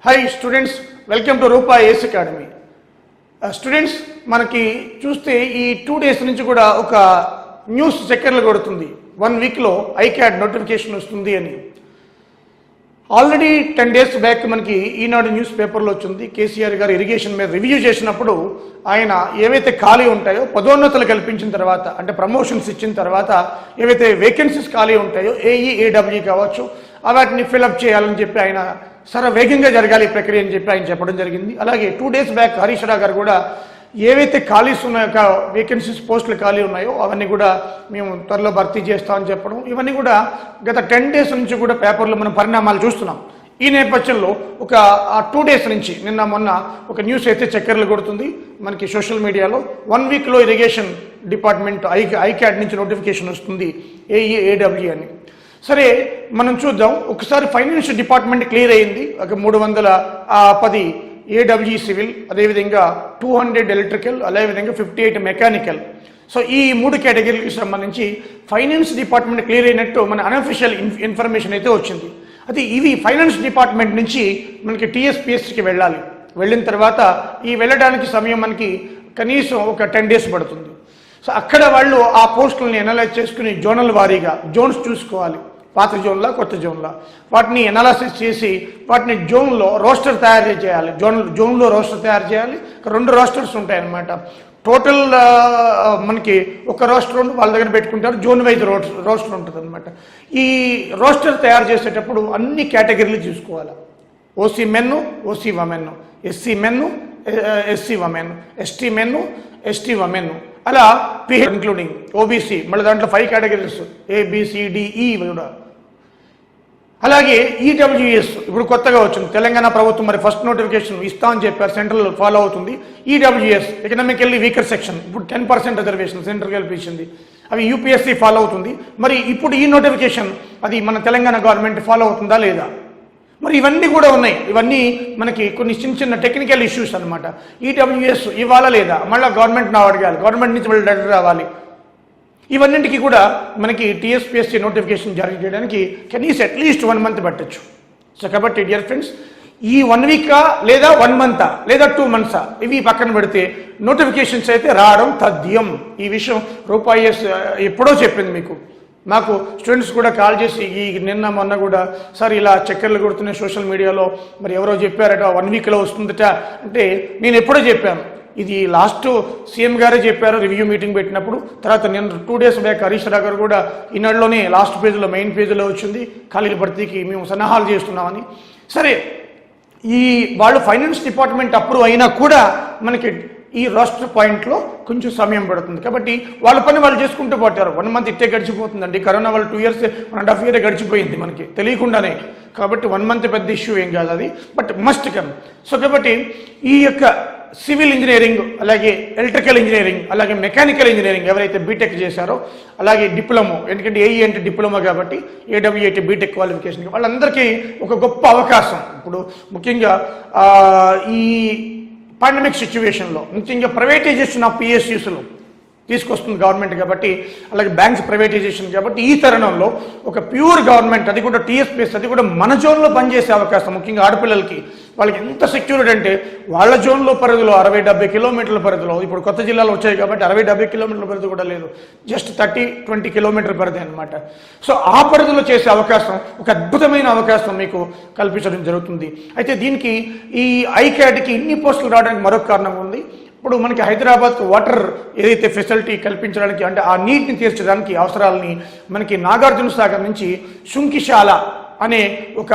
Hi students, welcome to Rupa ace academy. Students, మనకి చూస్తే ఈ 2 days నుంచి కూడా ఒక న్యూస్ చక్కర్లు కొడుతుంది. 1 weekలో ఐక్యాడ్ నోటిఫికేషన్ వస్తుంది అని. ఆల్రెడీ 10 days బ్యాక్ మనకి ఈనాడు న్యూస్ పేపర్లో వచ్చింది. కేసీఆర్ గారు ఇరిగేషన్ మీద రివ్యూ చేసినప్పుడు ఆయన ఏవైతే ఖాళీ ఉంటాయో పదోన్నతులు కల్పించిన తర్వాత, అంటే ప్రమోషన్స్ ఇచ్చిన తర్వాత ఏవైతే వేకెన్సీస్ ఖాళీ ఉంటాయో ఏఈ ఏడబ్ల్యూ కావచ్చు, వాటిని ఫిలప్ చేయాలని చెప్పి ఆయన వేగంగా జరగాలి ఈ ప్రక్రియ అని చెప్పి ఆయన చెప్పడం జరిగింది. అలాగే 2 days బ్యాక్ హరీష్ రావు గారు కూడా ఏవైతే ఖాళీస్ ఉన్నాయో, వేకెన్సీస్ పోస్టులు ఖాళీ ఉన్నాయో అవన్నీ కూడా మేము త్వరలో భర్తీ చేస్తామని చెప్పడం, ఇవన్నీ కూడా గత 10 days నుంచి కూడా పేపర్లో మనం పరిణామాలు చూస్తున్నాం. ఈ నేపథ్యంలో ఒక 2 days నుంచి నిన్న మొన్న ఒక న్యూస్ అయితే చక్కర్లు కొడుతుంది మనకి సోషల్ మీడియాలో. 1 weekలో ఇరిగేషన్ డిపార్ట్మెంట్ ఐక్యాడ్ నుంచి నోటిఫికేషన్ వస్తుంది ఏఈ ఏడబ్ల్యూ అని. సరే, మనం చూద్దాం. ఒకసారి ఫైనాన్స్ డిపార్ట్మెంట్ క్లియర్ అయింది. ఒక 310 ఏడబ్ల్యూ సివిల్, అదేవిధంగా 200 ఎలక్ట్రికల్, అదేవిధంగా 58 మెకానికల్. సో ఈ 3 కేటగిరీకి సంబంధించి ఫైనాన్స్ డిపార్ట్మెంట్ క్లియర్ అయినట్టు మన అనఫిషియల్ ఇన్ఫర్మేషన్ అయితే వచ్చింది. అది ఇవి ఫైనాన్స్ డిపార్ట్మెంట్ నుంచి మనకి టీఎస్పీఎస్సీకి వెళ్ళాలి. వెళ్ళిన తర్వాత ఈ వెళ్ళడానికి సమయం మనకి కనీసం ఒక 10 days పడుతుంది. సో అక్కడ వాళ్ళు ఆ పోస్టులని ఎనలైజ్ చేసుకుని జోనల్ వారీగా జోన్స్ చూసుకోవాలి. పాత జోన్లా, కొత్త జోన్లా, వాటిని ఎనాలిసిస్ చేసి వాటిని జోన్లో రోస్టర్ తయారు చేయాలి. జోన్లో రోస్టర్ తయారు చేయాలి. 2 రోస్టర్స్ ఉంటాయన్నమాట. టోటల్ మనకి ఒక రోస్టర్ వాళ్ళ దగ్గర పెట్టుకుంటారు. జోన్ వైజ్ రోస్టర్ ఉంటుంది అనమాట. ఈ రోస్టర్ తయారు చేసేటప్పుడు అన్ని కేటగిరీలు చూసుకోవాలి. OC men, OC వమెన్, SC men, SC వమెన్, ST men, ST వమెన్, అలా ఇంక్లూడింగ్ ఓబీసీ, మళ్ళీ దాంట్లో 5 కేటగిరీస్ ఏబిసిడిఈ కూడా. అలాగే ఈడబ్ల్యూఎస్ ఇప్పుడు కొత్తగా వచ్చింది. తెలంగాణ ప్రభుత్వం మరి ఫస్ట్ నోటిఫికేషన్ ఇస్తామని చెప్పారు, సెంట్రల్ ఫాలో అవుతుంది. ఈడబ్ల్యూఎస్ ఎకనామికల్లీ వీకర్ సెక్షన్, ఇప్పుడు 10% రిజర్వేషన్ సెంట్రల్ కల్పించింది. అవి యూపీఎస్సీ ఫాలో అవుతుంది. మరి ఇప్పుడు ఈ నోటిఫికేషన్ అది మన తెలంగాణ గవర్నమెంట్ ఫాలో అవుతుందా లేదా? మరి ఇవన్నీ కూడా ఉన్నాయి. ఇవన్నీ మనకి కొన్ని చిన్న టెక్నికల్ ఇష్యూస్ అనమాట. ఈడబ్ల్యూఎస్ ఇవ్వాలా లేదా, మళ్ళీ గవర్నమెంట్ నా అడగాలి, గవర్నమెంట్ నుంచి మళ్ళీ లెటర్ రావాలి. ఇవన్నింటికి కూడా మనకి టీఎస్పీఎస్సీ నోటిఫికేషన్ జారీ చేయడానికి కనీసం అట్లీస్ట్ 1 month పట్టచ్చు. సో కాబట్టి డియర్ ఫ్రెండ్స్, ఈ 1 week లేదా 1 month లేదా 2 months ఇవి పక్కన పెడితే నోటిఫికేషన్స్ అయితే రావడం తథ్యం. ఈ విషయం రూపాయి ఎప్పుడో చెప్పింది మీకు. నాకు స్టూడెంట్స్ కూడా కాల్ చేసి ఈ నిన్న మొన్న కూడా, సార్ ఇలా చక్కర్లు కొడుతున్నాయి సోషల్ మీడియాలో, మరి ఎవరో చెప్పారట 1 weekలో వస్తుందట అంటే, నేను ఎప్పుడో చెప్పాను. ఇది లాస్ట్ సీఎం గారే చెప్పారు రివ్యూ మీటింగ్ పెట్టినప్పుడు. తర్వాత నేను 2 days బ్యాక్ హరీష్ రావు గారు కూడా ఈనాడులోనే లాస్ట్ పేజ్లో మెయిన్ పేజ్లో వచ్చింది ఖాళీల భర్తీకి మేము సన్నాహాలు చేస్తున్నామని. సరే, ఈ వాళ్ళు ఫైనాన్స్ డిపార్ట్మెంట్ అప్రూవ్ అయినా కూడా మనకి ఈ రోస్టర్ పాయింట్లో కొంచెం సమయం పడుతుంది. కాబట్టి వాళ్ళ పని వాళ్ళు చేసుకుంటూ పోతారు. 1 month ఇట్టే గడిచిపోతుందండి. కరోనా వాళ్ళు 2 years 1.5 year గడిచిపోయింది మనకి తెలియకుండానే. కాబట్టి 1 month పెద్ద ఇష్యూ ఏం కాదు అది, బట్ మస్ట్ కమ్. సో కాబట్టి ఈ యొక్క సివిల్ ఇంజనీరింగ్, అలాగే ఎలక్ట్రికల్ ఇంజనీరింగ్, అలాగే మెకానికల్ ఇంజనీరింగ్ ఎవరైతే బీటెక్ చేశారో, అలాగే డిప్లొమా, ఎందుకంటే ఏఈ అంటే డిప్లొమా కాబట్టి ఏడబ్ల్యూ అంటే బీటెక్ క్వాలిఫికేషన్, వాళ్ళందరికీ ఒక గొప్ప అవకాశం. ఇప్పుడు ముఖ్యంగా ఈ పాండమిక్ సిచ్యువేషన్లో ముఖ్యంగా ప్రైవేటైజేషన్ ఆఫ్ పిఎస్యూస్లో తీసుకొస్తుంది గవర్నమెంట్ కాబట్టి, అలాగే బ్యాంక్స్ ప్రైవేటైజేషన్ కాబట్టి ఈ తరుణంలో ఒక ప్యూర్ గవర్నమెంట్, అది కూడా టీఎస్పీఎస్, అది కూడా మన జోన్లో పనిచేసే అవకాశం. ముఖ్యంగా ఆడపిల్లలకి వాళ్ళకి ఎంత సెక్యూరిటీ అంటే వాళ్ళ జోన్లో పరిధిలో 60-70 kilometerల పరిధిలో, ఇప్పుడు కొత్త జిల్లాలు వచ్చాయి కాబట్టి 60-70 kilometerల పరిధి కూడా లేదు, జస్ట్ 30-20 kilometer పరిధి అనమాట. సో ఆ పరిధిలో చేసే అవకాశం, ఒక అద్భుతమైన అవకాశం మీకు కల్పించడం జరుగుతుంది. అయితే దీనికి ఈ ఐక్యాడ్కి ఇన్ని పోస్టులు రావడానికి మరొక కారణం ఉంది. ఇప్పుడు మనకి హైదరాబాద్కు వాటర్ ఏదైతే ఫెసిలిటీ కల్పించడానికి, అంటే ఆ నీటిని తీర్చడానికి అవసరాలని మనకి నాగార్జున సాగర్ నుంచి శుంకిశాల అనే ఒక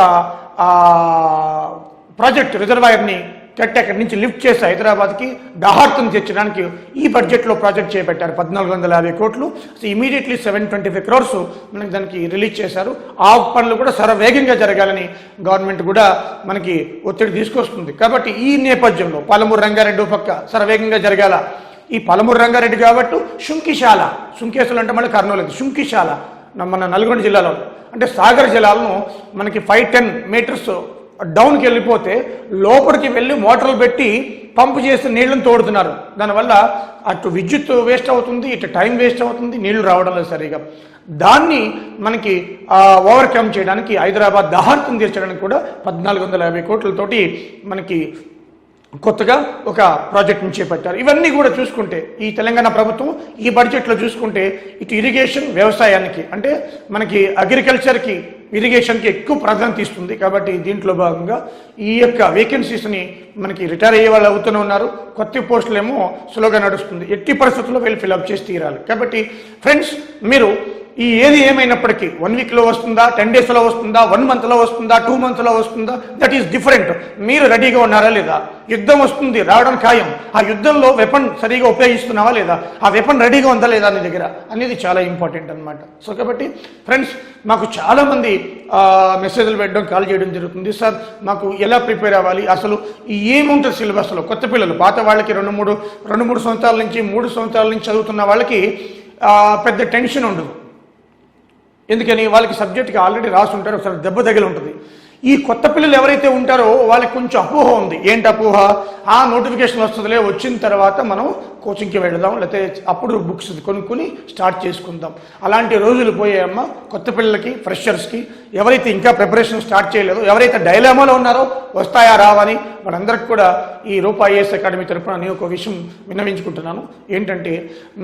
ప్రాజెక్ట్ రిజర్వాయర్ని కట్టి అక్కడి నుంచి లిఫ్ట్ చేసి హైదరాబాద్కి దాహార్తుని తెచ్చడానికి ఈ బడ్జెట్లో ప్రాజెక్ట్ చేపట్టారు. 1450 కోట్లు. సో ఇమీడియట్లీ 725 crores మనకి దానికి రిలీజ్ చేశారు. ఆ పనులు కూడా వేగంగా జరగాలని గవర్నమెంట్ కూడా మనకి ఒత్తిడి తీసుకొస్తుంది. కాబట్టి ఈ నేపథ్యంలో పాలమూరు రంగారెడ్డి పక్క వేగంగా జరగాల. ఈ పాలమూరు రంగారెడ్డి కాబట్టి శుంకిశాల, శుంకేశ్వరం అంటే మళ్ళీ కర్నూలు, శుంకిశాల మన నల్గొండ జిల్లాలో, అంటే సాగర్ జలాలను మనకి 5-10 meters డౌన్కి వెళ్ళిపోతే లోపలికి వెళ్ళి మోటార్లు పెట్టి పంపు చేసి నీళ్లను తోడుతున్నారు. దానివల్ల అటు విద్యుత్ వేస్ట్ అవుతుంది, ఇటు టైం వేస్ట్ అవుతుంది, నీళ్లు రావడం లేదు సరిగా. దాన్ని మనకి ఓవర్కమ్ చేయడానికి హైదరాబాద్ దాహార్తం తీర్చడానికి కూడా 1450 కోట్లతోటి మనకి కొత్తగా ఒక ప్రాజెక్ట్ని చేపట్టారు. ఇవన్నీ కూడా చూసుకుంటే ఈ తెలంగాణ ప్రభుత్వం ఈ బడ్జెట్లో చూసుకుంటే ఇటు ఇరిగేషన్ వ్యవసాయానికి అంటే మనకి అగ్రికల్చర్కి ఇరిగేషన్కి ఎక్కువ ప్రాధాన్యత ఇస్తుంది. కాబట్టి దీంట్లో భాగంగా ఈ యొక్క వేకెన్సీస్ని మనకి రిటైర్ అయ్యే వాళ్ళు అవుతూనే ఉన్నారు, కొత్త పోస్టులు ఏమో సులువుగా నడుస్తుంది. ఎట్టి పరిస్థితుల్లో వీళ్ళు ఫిల్అప్ చేసి తీరాలి. కాబట్టి ఫ్రెండ్స్ మీరు ఈ ఏది ఏమైనప్పటికీ 1 వీక్లో వస్తుందా, 10 డేస్లో వస్తుందా, 1 మంత్లో వస్తుందా, 2 మంత్స్లో వస్తుందా, దట్ ఈస్ డిఫరెంట్. మీరు రెడీగా ఉన్నారా లేదా? యుద్ధం వస్తుంది, రావడం ఖాయం. ఆ యుద్ధంలో వెపన్ సరిగా ఉపయోగిస్తున్నావా లేదా, ఆ వెపన్ రెడీగా ఉందా లేదా నీ దగ్గర అనేది చాలా ఇంపార్టెంట్ అనమాట. సో కాబట్టి ఫ్రెండ్స్ మాకు చాలామంది మెసేజ్లు పెట్టడం, కాల్ చేయడం జరుగుతుంది. సార్ మాకు ఎలా ప్రిపేర్ అవ్వాలి, అసలు ఏముంటుంది సిలబస్లో? కొత్త పిల్లలు, పాత వాళ్ళకి 2-3 సంవత్సరాల నుంచి 3 సంవత్సరాల నుంచి చదువుతున్న వాళ్ళకి పెద్ద టెన్షన్ ఉండదు. ఎందుకని వాళ్ళకి సబ్జెక్ట్కి ఆల్రెడీ రాసి ఉంటారు, ఒకసారి దెబ్బ తగిలి ఉంటుంది. ఈ కొత్త పిల్లలు ఎవరైతే ఉంటారో వాళ్ళకి కొంచెం అపోహ ఉంది. ఏంటి అపోహ? నోటిఫికేషన్ వస్తుందిలే, వచ్చిన తర్వాత మనం కోచింగ్కి వెళదాం, లేకపోతే అప్పుడు బుక్స్ కొనుక్కొని స్టార్ట్ చేసుకుందాం. అలాంటి రోజులు పోయాయమ్మ కొత్త పిల్లలకి, ఫ్రెషర్స్కి, ఎవరైతే ఇంకా ప్రిపరేషన్ స్టార్ట్ చేయలేదో, ఎవరైతే డైలామాలో ఉన్నారో వస్తాయా రావని వాళ్ళందరికీ కూడా ఈ రూపా ఐఏఎస్ అకాడమీ తరఫున నేను ఒక విషయం విన్నవించుకుంటున్నాను. ఏంటంటే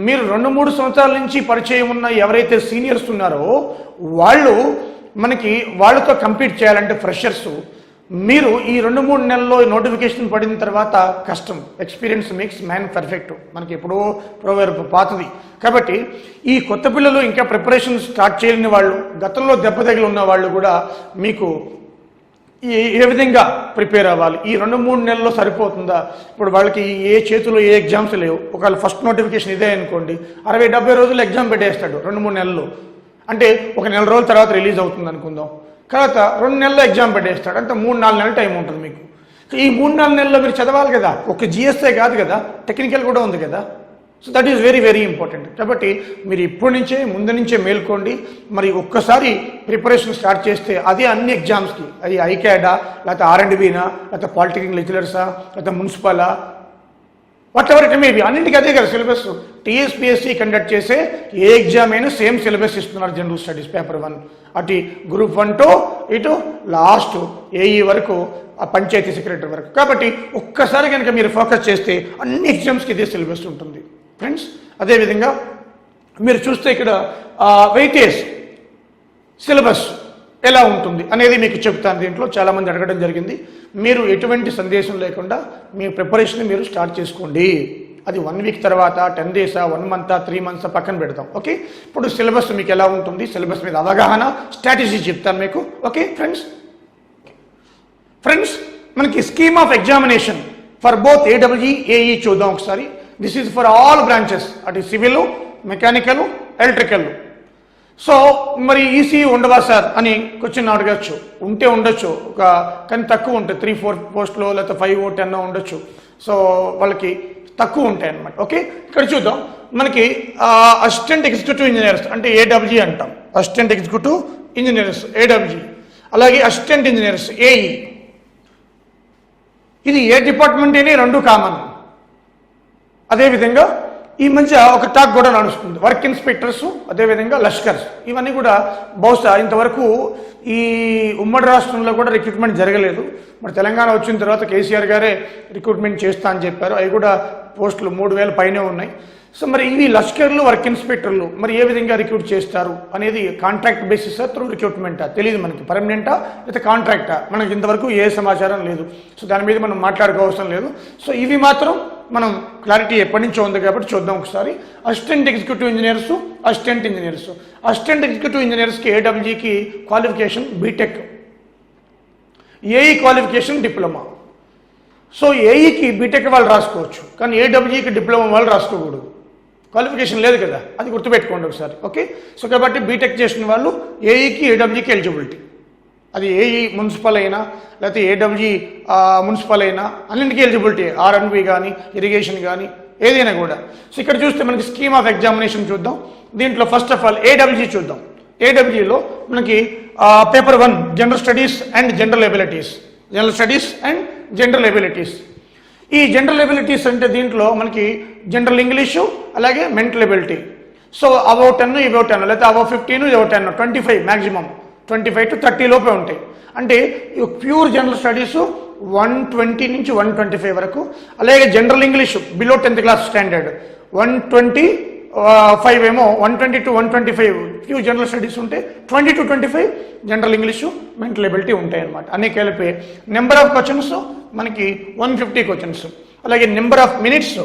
మీరు 2-3 సంవత్సరాల నుంచి పరిచయం ఉన్న ఎవరైతే సీనియర్స్ ఉన్నారో వాళ్ళు మనకి వాళ్ళతో కంపీట్ చేయాలంటే ఫ్రెషర్స్ మీరు ఈ 2-3 నెలల్లో నోటిఫికేషన్ పడిన తర్వాత కష్టం. ఎక్స్పీరియన్స్ మేక్స్ మ్యాన్ పర్ఫెక్ట్, మనకి ఎప్పుడో ప్రోవర్బ్ పాతది. కాబట్టి ఈ కొత్త పిల్లలు ఇంకా ప్రిపరేషన్ స్టార్ట్ చేయని వాళ్ళు, గతంలో దెబ్బ తగిలి ఉన్న వాళ్ళు కూడా మీకు ఏ విధంగా ప్రిపేర్ అవ్వాలి, ఈ 2-3 నెలల్లో సరిపోతుందా? ఇప్పుడు వాళ్ళకి ఏ చేతిలో ఏ ఎగ్జామ్స్ లేవు. ఒకవేళ ఫస్ట్ నోటిఫికేషన్ ఇదే అనుకోండి, 60-70 రోజులు ఎగ్జామ్ పెట్టేస్తాడు 2-3 నెలలు. అంటే ఒక నెల రోజుల తర్వాత రిలీజ్ అవుతుంది అనుకుందాం, తర్వాత 2 నెలల్లో ఎగ్జామ్ పెట్టేస్తాడు. అంటే 3-4 నెలల టైం ఉంటుంది మీకు. ఈ 3-4 నెలల్లో మీరు చదవాలి కదా, ఒక జిఎస్ఏ కాదు కదా, టెక్నికల్ కూడా ఉంది కదా. So that is very very important. కాబట్టి మీరు ఇప్పటి నుంచే ముందు నుంచే మేల్కోండి. మరి ఒక్కసారి ప్రిపరేషన్ స్టార్ట్ చేస్తే అదే అన్ని ఎగ్జామ్స్కి, అది ఐక్యాడా, లేకపోతే R&Bనా, లేకపోతే పాలిటెక్నిక్ లెక్చరర్సా, లేకపోతే మున్సిపలా, whatever it may be, అన్నింటికి అదే కదా సిలబస్. టీఎస్పీఎస్సీ కండక్ట్ చేసే ఏ ఎగ్జామ్ అయినా సేమ్ సిలబస్ ఇస్తున్నారు. జనరల్ స్టడీస్ పేపర్ 1 అటు గ్రూప్ 1 to ఇటు లాస్ట్ ఏఈ వరకు, ఆ పంచాయతీ సెక్రటరీ వరకు. కాబట్టి ఒక్కసారి కనుక మీరు ఫోకస్ చేస్తే అన్ని ఎగ్జామ్స్కి ఇదే సిలబస్ ఉంటుంది ఫ్రెండ్స్. అదేవిధంగా మీరు చూస్తే ఇక్కడ వెయిటేజ్ సిలబస్ ఎలా ఉంటుంది అనేది మీకు చెప్తాను. దీంట్లో చాలామంది అడగడం జరిగింది. మీరు ఎటువంటి సందేశం లేకుండా మీ ప్రిపరేషన్ మీరు స్టార్ట్ చేసుకోండి. అది 1 వీక్ తర్వాత, 10 డేసా, 1 మంతా, 3 మంత్సా పక్కన పెడతాం. ఓకే, ఇప్పుడు సిలబస్ మీకు ఎలా ఉంటుంది, సిలబస్ మీద అవగాహన, స్ట్రాటజీ చెప్తాను మీకు. ఓకే ఫ్రెండ్స్ మనకి scheme of examination for both AWE, AE చూద్దాం ఒకసారి. This is for all branches, అటు సివిల్, మెకానికల్, ఎలక్ట్రికల్. సో మరి ఈసీ ఉండవా సార్ అని క్వశ్చన్ అడగచ్చు. ఉంటే ఉండొచ్చు, కానీ తక్కువ ఉంటుంది, 3-4 పోస్టులో లేకపోతే 5-10 ఉండొచ్చు. సో వాళ్ళకి తక్కువ ఉంటాయి అన్నమాట. ఓకే, ఇక్కడ చూద్దాం. మనకి అసిస్టెంట్ ఎగ్జిక్యూటివ్ ఇంజనీర్స్ అంటే ఏడబ్ల్యూజీ అంటాం. అసిస్టెంట్ ఎగ్జిక్యూటివ్ ఇంజనీర్స్ ఏడబ్ల్యూజీ, అలాగే అసిస్టెంట్ ఇంజనీర్స్ ఏఈ. ఇది ఏ డిపార్ట్మెంట్ అయినా 2 కామన్. అదేవిధంగా ఈ మధ్య ఒక టాక్ కూడా నడుస్తుంది, వర్క్ ఇన్స్పెక్టర్స్, అదేవిధంగా లష్కర్స్. ఇవన్నీ కూడా బహుశా ఇంతవరకు ఈ ఉమ్మడి రాష్ట్రంలో కూడా రిక్రూట్మెంట్ జరగలేదు. మరి తెలంగాణ వచ్చిన తర్వాత కేసీఆర్ గారే రిక్రూట్మెంట్ చేస్తా అని చెప్పారు. అవి కూడా పోస్టులు 3000 పైనే ఉన్నాయి. సో మరి ఇవి లష్కర్లు, వర్క్ ఇన్స్పెక్టర్లు మరి ఏ విధంగా రిక్రూట్ చేస్తారు అనేది కాంట్రాక్ట్ బేసిసా, త్రూ రిక్రూట్మెంటా తెలియదు మనకి. పర్మనెంటా లేదా కాంట్రాక్టా మనకి ఇంతవరకు ఏ సమాచారం లేదు. సో దాని మీద మనం మాట్లాడుకోవసరం లేదు. సో ఇవి మాత్రం మనం క్లారిటీ ఎప్పటి నుంచో ఉంది కాబట్టి చూద్దాం ఒకసారి. Assistant executive engineers, assistant engineers. Assistant executive ఇంజనీర్స్కి ఏడబ్ల్యూజీకి qualification BTech, AE qualification diploma. So ఏఈకి బీటెక్ వాళ్ళు రాసుకోవచ్చు, కానీ ఏడబ్ల్యూజీకి డిప్లొమా వాళ్ళు రాసుకోకూడదు. క్వాలిఫికేషన్ లేదు కదా, అది గుర్తుపెట్టుకోండి ఒకసారి. ఓకే, సో కాబట్టి బీటెక్ చేసిన వాళ్ళు ఏఈకి, ఏడబ్ల్యూజీకి ఎలిజిబిలిటీ. అది ఏఈ మున్సిపల్ అయినా లేకపోతే ఏడబ్ల్యూజీ మున్సిపల్ అయినా అన్నింటికీ ఎలిజిబిలిటీ. R&B కానీ, ఇరిగేషన్ కానీ, ఏదైనా కూడా. సో ఇక్కడ చూస్తే మనకి స్కీమ్ ఆఫ్ ఎగ్జామినేషన్ చూద్దాం. దీంట్లో ఫస్ట్ ఆఫ్ ఆల్ ఏడబ్ల్యూజీ చూద్దాం. ఏడబ్ల్యూజీలో మనకి paper 1 general studies and general abilities, general studies and general abilities. ఈ జనరల్ ఎబిలిటీస్ అంటే దీంట్లో మనకి జనరల్ ఇంగ్లీషు అలాగే మెంటల్ ఎబిలిటీ. సో అబౌట్ 10 ఇబౌట్ 10 లేకపోతే అబౌట్ 15 ఇబౌట్ 10 25 మ్యాక్సిమం 25 to 30 లోపే ఉంటాయి. అంటే ప్యూర్ జనరల్ స్టడీస్ 120 నుంచి 125 వరకు, అలాగే general English below 10th class standard 125 ఏమో 120 to 125 ప్యూర్ జనరల్ స్టడీస్ ఉంటే 20 to 25 general English mental ability ఉంటాయి అన్నమాట. అన్ని కలిపి నెంబర్ ఆఫ్ క్వశ్చన్స్ మనకి 150 క్వశ్చన్స్, అలాగే నెంబర్ ఆఫ్ మినిట్స్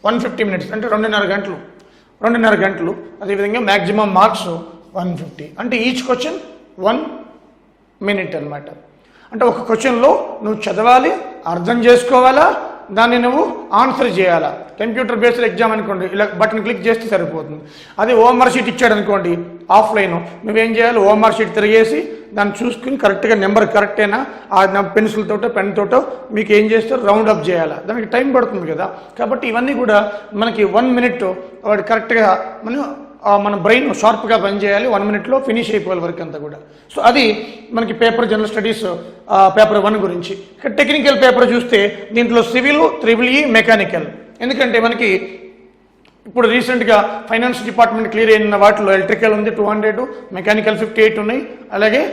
150 మినిట్స్ అంటే 2.5 గంటలు. అదేవిధంగా మ్యాక్సిమం మార్క్స్ 150 అంటే ఈచ్ క్వశ్చన్ 1 minute అనమాట. అంటే ఒక క్వశ్చన్లో నువ్వు చదవాలి, అర్థం చేసుకోవాలా, దాన్ని నువ్వు ఆన్సర్ చేయాలా. కంప్యూటర్ బేస్డ్ ఎగ్జామ్ అనుకోండి, ఇలా బటన్ క్లిక్ చేస్తే సరిపోతుంది. అదే ఓఎంఆర్ షీట్ ఇచ్చాడు అనుకోండి ఆఫ్లైన్, నువ్వేం చేయాలి, ఓఎంఆర్ షీట్ తిరిగేసి దాన్ని చూసుకుని కరెక్ట్గా నెంబర్ కరెక్టేనా ఆ పెన్సిల్ తోటో పెన్ తోటో మీకు ఏం చేస్తారు రౌండ్ అప్ చేయాలా, దానికి టైం పడుతుంది కదా. కాబట్టి ఇవన్నీ కూడా మనకి 1 minute వాడు కరెక్ట్గా మన బ్రెయిన్ షార్ప్గా పనిచేయాలి, 1 minute ఫినిష్ అయిపోవాలి వర్క్ అంతా కూడా. సో అది మనకి పేపర్ జనరల్ స్టడీస్ పేపర్ 1 గురించి. ఇక్కడ టెక్నికల్ పేపర్ చూస్తే దీంట్లో సివిల్, EEE, మెకానికల్. ఎందుకంటే మనకి ఇప్పుడు రీసెంట్గా ఫైనాన్స్ డిపార్ట్మెంట్ క్లియర్ అయిన వాటిలో ఎలక్ట్రికల్ ఉంది 200, మెకానికల్ 58 ఉన్నాయి, అలాగే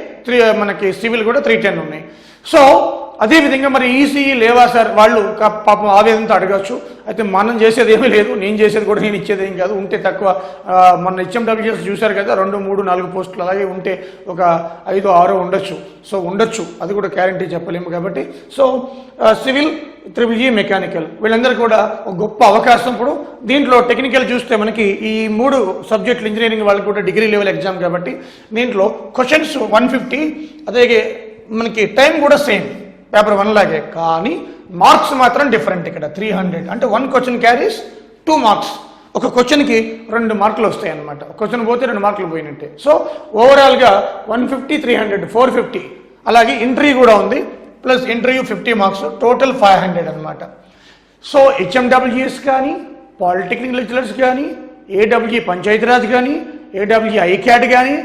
మనకి సివిల్ కూడా 310 ఉన్నాయి. సో అదేవిధంగా మరి ఈసీఈ లేవా సార్, వాళ్ళు పాపం ఆవేదనతో అడగచ్చు. అయితే మనం చేసేది ఏమీ లేదు, నేను చేసేది కూడా నేను ఇచ్చేది ఏం కాదు. ఉంటే తక్కువ, మన హెచ్ఎండబ్ల్యూఎస్ చూశారు కదా 2, 3, 4 పోస్టులు, అలాగే ఉంటే ఒక 5, 6 ఉండొచ్చు. సో ఉండొచ్చు, అది కూడా గ్యారంటీ చెప్పలేము. కాబట్టి సో సివిల్, EEE, మెకానికల్ వీళ్ళందరూ కూడా ఒక గొప్ప అవకాశం. ఇప్పుడు దీంట్లో టెక్నికల్ చూస్తే మనకి ఈ 3 సబ్జెక్టులు ఇంజనీరింగ్ వాళ్ళకి కూడా డిగ్రీ లెవెల్ ఎగ్జామ్ కాబట్టి దీంట్లో క్వశ్చన్స్ 150, అదే మనకి టైం కూడా సేమ్ పేపర్ 1 లాగే, కానీ మార్క్స్ మాత్రం డిఫరెంట్. ఇక్కడ 300 అంటే 1 క్వశ్చన్ క్యారీస్ 2 మార్క్స్. ఒక క్వశ్చన్కి 2 మార్కులు వస్తాయి అన్నమాట. ఒక క్వశ్చన్ పోతే 2 మార్కులు పోయినట్టే. సో ఓవరాల్గా 150, 300, 450. అలాగే ఇంటర్వ్యూ కూడా ఉంది, ప్లస్ ఇంటర్వ్యూ 50 మార్క్స్, టోటల్ 500 అనమాట. సో హెచ్ఎండబ్ల్యూఎస్ కానీ, పాలిటెక్నిక్ లెక్చరర్స్ కానీ, ఏడబ్ల్యూ పంచాయతీరాజ్ కానీ, ఏడబ్ల్యూ ఐక్యాడ్ కానీ,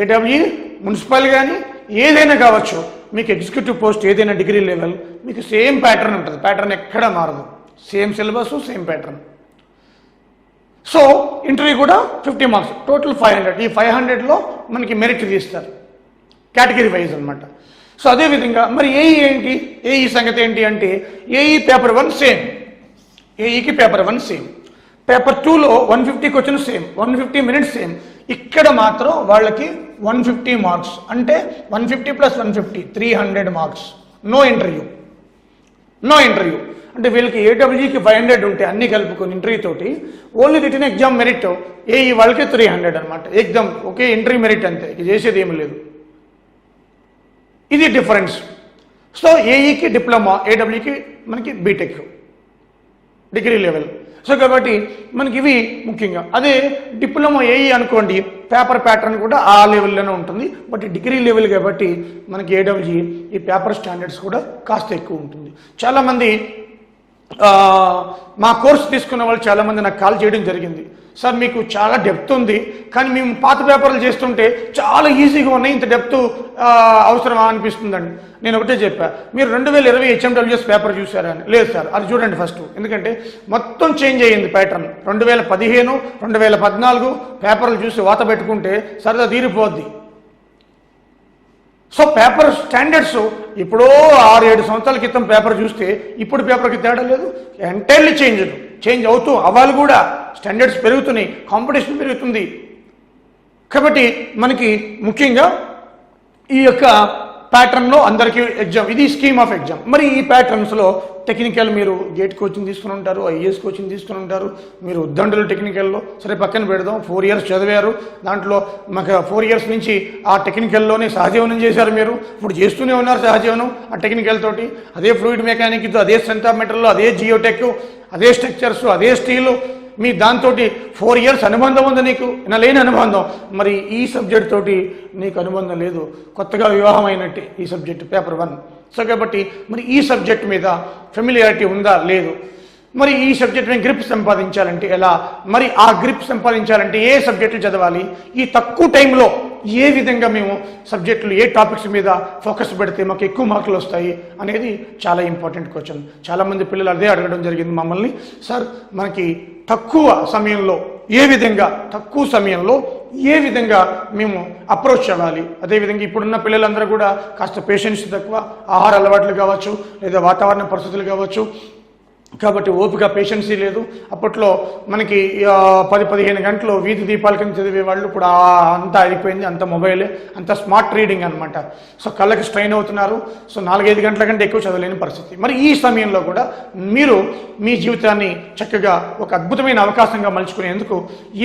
ఏడబ్ల్యూ మున్సిపల్ కానీ, ఏదైనా కావచ్చు, మీకు ఎగ్జిక్యూటివ్ పోస్ట్ ఏదైనా డిగ్రీ లెవెల్ మీకు సేమ్ ప్యాటర్న్ ఉంటుంది. ప్యాటర్న్ ఎక్కడా మారదు, same syllabus, same pattern. So interview కూడా 50 మార్క్స్, టోటల్ 500. ఈ 500లో మనకి మెరిట్ తీస్తారు కేటగిరీ వైజ్ అనమాట. సో అదేవిధంగా మరి ఏఈ ఏంటి, ఏఈ సంగతి ఏంటి అంటే ఏఈ పేపర్ 1 సేమ్, ఏఈకి పేపర్ 1 సేమ్, పేపర్ 2లో 150 క్వశ్చన్ సేమ్, 150 మినిట్స్ సేమ్. ఇక్కడ మాత్రం వాళ్ళకి 150 మార్క్స్ అంటే 150 + 150 300 మార్క్స్. నో ఇంటర్వ్యూ అంటే వీళ్ళకి ఏడబ్ల్యూకి 500 ఉంటే అన్ని కలుపుకొని ఇంటర్వ్యూ తోటి only written exam merit AE వాళ్ళకి 300 అనమాట. ఎగ్జామ్ ఒకే ఇంటర్వ్యూ మెరిట్ అంతే, ఇది చేసేది ఏమి లేదు. ఇది డిఫరెన్స్. సో ఏఈకి డిప్లొమా, ఏడబ్ల్యూకి మనకి బీటెక్ డిగ్రీ లెవెల్. సో కాబట్టి మనకి ఇవి ముఖ్యంగా. అదే డిప్లొమా ఏఈ అనుకోండి, పేపర్ ప్యాటర్న్ కూడా ఆ లెవెల్లోనే ఉంటుంది. బట్ డిగ్రీ లెవెల్ కాబట్టి మనకి ఏడబ్ల్యూ ఈ పేపర్ స్టాండర్డ్స్ కూడా కాస్త ఎక్కువ ఉంటుంది. చాలామంది మా కోర్స్ తీసుకున్న వాళ్ళు చాలామంది నాకు కాల్ చేయడం జరిగింది, సార్ మీకు చాలా డెప్త్ ఉంది, కానీ మేము పాత పేపర్లు చేస్తుంటే చాలా ఈజీగా ఉన్నాయి, ఇంత డెప్త్ అవసరమా అనిపిస్తుందండి. నేను ఒకటే చెప్పా, మీరు 2020 హెచ్ఎండబ్ల్యూఎస్ పేపర్ చూసారా అని. లేదు సార్, అది చూడండి ఫస్ట్. ఎందుకంటే మొత్తం చేంజ్ అయ్యింది ప్యాటర్న్. 2015, 2014 పేపర్లు చూసి వాత పెట్టుకుంటే సరదా తీరిపోద్ది. సో పేపర్ స్టాండర్డ్స్ ఎప్పుడో 6-7 సంవత్సరాల క్రితం పేపర్ చూస్తే ఇప్పుడు పేపర్కి తేడా లేదు, ఎంటైర్లీ చేంజ్ అవుతూ అవ్వాలి కూడా. స్టాండర్డ్స్ పెరుగుతున్నాయి, కాంపిటీషన్ పెరుగుతుంది. కాబట్టి మనకి ముఖ్యంగా ఈ యొక్క ప్యాటర్న్లో అందరికీ ఎగ్జామ్, ఇది స్కీమ్ ఆఫ్ ఎగ్జామ్. మరి ఈ ప్యాటర్న్స్లో టెక్నికల్ మీరు గేట్ కోచింగ్ తీసుకుని ఉంటారు, ఐఏఎస్ కోచింగ్ తీసుకుని ఉంటారు, మీరు ఉద్దండులు టెక్నికల్లో సరే పక్కన పెడదాం. 4 years చదివారు, దాంట్లో మాకు 4 years నుంచి ఆ టెక్నికల్లోనే సహజీవనం చేశారు. మీరు ఇప్పుడు చేస్తూనే ఉన్నారు సహజీవనం ఆ టెక్నికల్ తోటి. అదే ఫ్లూయిడ్ మెకానిక్తో, అదే స్ట్రెంత్ ఆఫ్ మెటీరియల్, అదే జియోటెక్, అదే స్ట్రక్చర్స్, అదే స్టీలు, మీ దాంతో 4 years అనుబంధం ఉంది నీకు, లేని అనుబంధం. మరి ఈ సబ్జెక్ట్ తోటి నీకు అనుబంధం లేదు, కొత్తగా వివాహం అయినట్టే ఈ సబ్జెక్ట్ పేపర్ 1. సో కాబట్టి మరి ఈ సబ్జెక్ట్ మీద ఫెమిలియారిటీ ఉందా, లేదు. మరి ఈ సబ్జెక్ట్ మీద గ్రిప్ సంపాదించాలంటే ఎలా, మరి ఆ గ్రిప్ సంపాదించాలంటే ఏ సబ్జెక్టులు చదవాలి, ఈ తక్కువ టైంలో ఏ విధంగా మేము సబ్జెక్టులు ఏ టాపిక్స్ మీద ఫోకస్ పెడితే మాకు ఎక్కువ మార్కులు వస్తాయి అనేది చాలా ఇంపార్టెంట్ క్వశ్చన్. చాలామంది పిల్లలు అదే అడగడం జరిగింది మమ్మల్ని, సార్ మనకి తక్కువ సమయంలో ఏ విధంగా మేము అప్రోచ్ అవ్వాలి, అదేవిధంగా ఇప్పుడున్న పిల్లలందరూ కూడా కాస్త పేషెన్స్ తక్కువ, ఆహార అలవాట్లు కావచ్చు లేదా వాతావరణ పరిస్థితులు కావచ్చు, కాబట్టి ఓపిక పేషెన్సీ లేదు. అప్పట్లో మనకి 10-15 గంటలు వీధి దీపాల కింద చదివే వాళ్ళు ఇప్పుడు అంతా అయిపోయింది, అంత మొబైలే, అంత స్మార్ట్ రీడింగ్ అనమాట. సో కళ్ళకి స్ట్రెయిన్ అవుతున్నారు. సో 4-5 గంటల కంటే ఎక్కువ చదవలేని పరిస్థితి. మరి ఈ సమయంలో కూడా మీరు మీ జీవితాన్ని చక్కగా ఒక అద్భుతమైన అవకాశంగా మలుచుకునేందుకు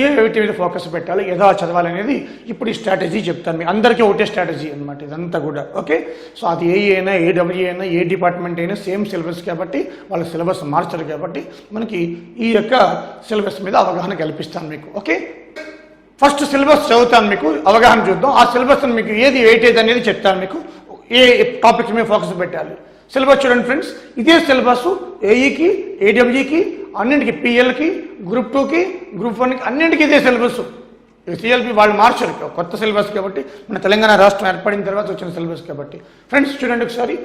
ఏ వీటి మీద ఫోకస్ పెట్టాలి, ఎలా చదవాలి అనేది ఇప్పుడు ఈ స్ట్రాటజీ చెప్తాను. మీకు అందరికీ ఒకటే స్ట్రాటజీ అనమాట ఇదంతా కూడా. ఓకే, సో అది ఏఈ అయినా ఏడబ్ల్యూ అయినా ఏ డిపార్ట్మెంట్ అయినా సేమ్ సిలబస్ కాబట్టి వాళ్ళ సిలబస్ మార్చారు కాబట్టి మనకి ఈ యొక్క సిలబస్ మీద అవగాహన కల్పిస్తాను మీకు. ఓకే, ఫస్ట్ సిలబస్ చదువుతాను, మీకు అవగాహన చూద్దాం. ఆ సిలబస్ మీకు ఏది వెయిటేజ్ అనేది చెప్తాను, మీకు ఏ టాపిక్స్ మీద ఫోకస్ పెట్టాలి. సిలబస్ చూడండి ఫ్రెండ్స్, ఇదే సిలబస్ ఏఈకి ఏడబ్ల్యూకి అన్నింటికి, పిఎల్కి గ్రూప్ 2కి గ్రూప్ 1కి అన్నింటికి ఇదే సిలబస్. సిఎల్పి వాళ్ళు మార్చారు, కొత్త సిలబస్ కాబట్టి, మన తెలంగాణ రాష్ట్రం ఏర్పడిన తర్వాత వచ్చిన సిలబస్ కాబట్టి. ఫ్రెండ్స్ చూడండి ఒకసారి,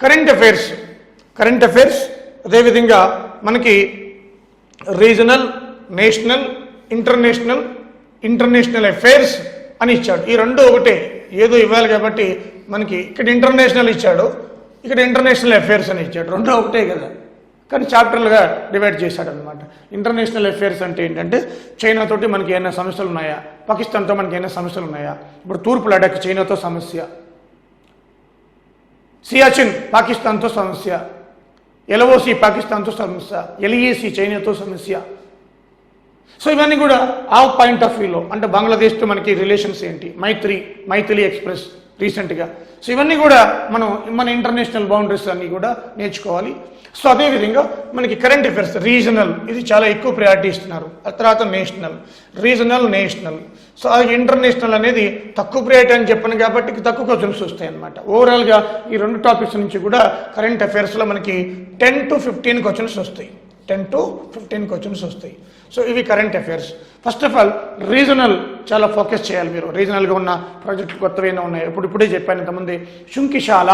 కరెంట్ అఫైర్స్ అదేవిధంగా మనకి రీజనల్, నేషనల్, ఇంటర్నేషనల్ అఫైర్స్ అని ఇచ్చాడు. ఈ రెండు ఒకటే, ఏదో ఇవ్వాలి కాబట్టి మనకి ఇక్కడ ఇంటర్నేషనల్ ఇచ్చాడు, ఇక్కడ ఇంటర్నేషనల్ అఫైర్స్ అని ఇచ్చాడు. రెండు ఒకటే కదా, కానీ చాప్టర్లుగా డివైడ్ చేశాడు అనమాట. ఇంటర్నేషనల్ అఫైర్స్ అంటే ఏంటంటే చైనాతోటి మనకి ఏమైనా సమస్యలు ఉన్నాయా, పాకిస్తాన్తో మనకి ఏమైనా సమస్యలు ఉన్నాయా, ఇప్పుడు తూర్పు లడాక్ చైనాతో సమస్య, సియాచిన్ పాకిస్తాన్తో సమస్య, ఎల్ఓసి పాకిస్తాన్తో సమస్య, ఎల్ఈసి చైనాతో సమస్య. సో ఇవన్నీ కూడా ఆ పాయింట్ ఆఫ్ వ్యూలో, అంటే బంగ్లాదేశ్తో మనకి రిలేషన్స్ ఏంటి, మైథిలి ఎక్స్ప్రెస్ రీసెంట్గా. సో ఇవన్నీ కూడా మన ఇంటర్నేషనల్ బౌండరీస్ అన్నీ కూడా నేర్చుకోవాలి. సో అదేవిధంగా మనకి కరెంట్ అఫైర్స్ రీజనల్, ఇది చాలా ఎక్కువ ప్రయారిటీ ఇస్తున్నారు. ఆ తర్వాత నేషనల్. సో అది ఇంటర్నేషనల్ అనేది తక్కువ ప్రయారిటీ అని చెప్పాను కాబట్టి తక్కువ క్వశ్చన్స్ వస్తాయి అనమాట. ఓవరాల్గా ఈ రెండు టాపిక్స్ నుంచి కూడా కరెంట్ అఫైర్స్లో మనకి 10 to 15 క్వశ్చన్స్ వస్తాయి. సో ఇవి current affairs. First of all regional చాలా ఫోకస్ చేయాలి మీరు. రీజనల్గా ఉన్న ప్రాజెక్టులు కొత్తవైనా ఉన్నాయి. ఇప్పుడే చెప్పాను ఇంతమంది, శుంకిశాల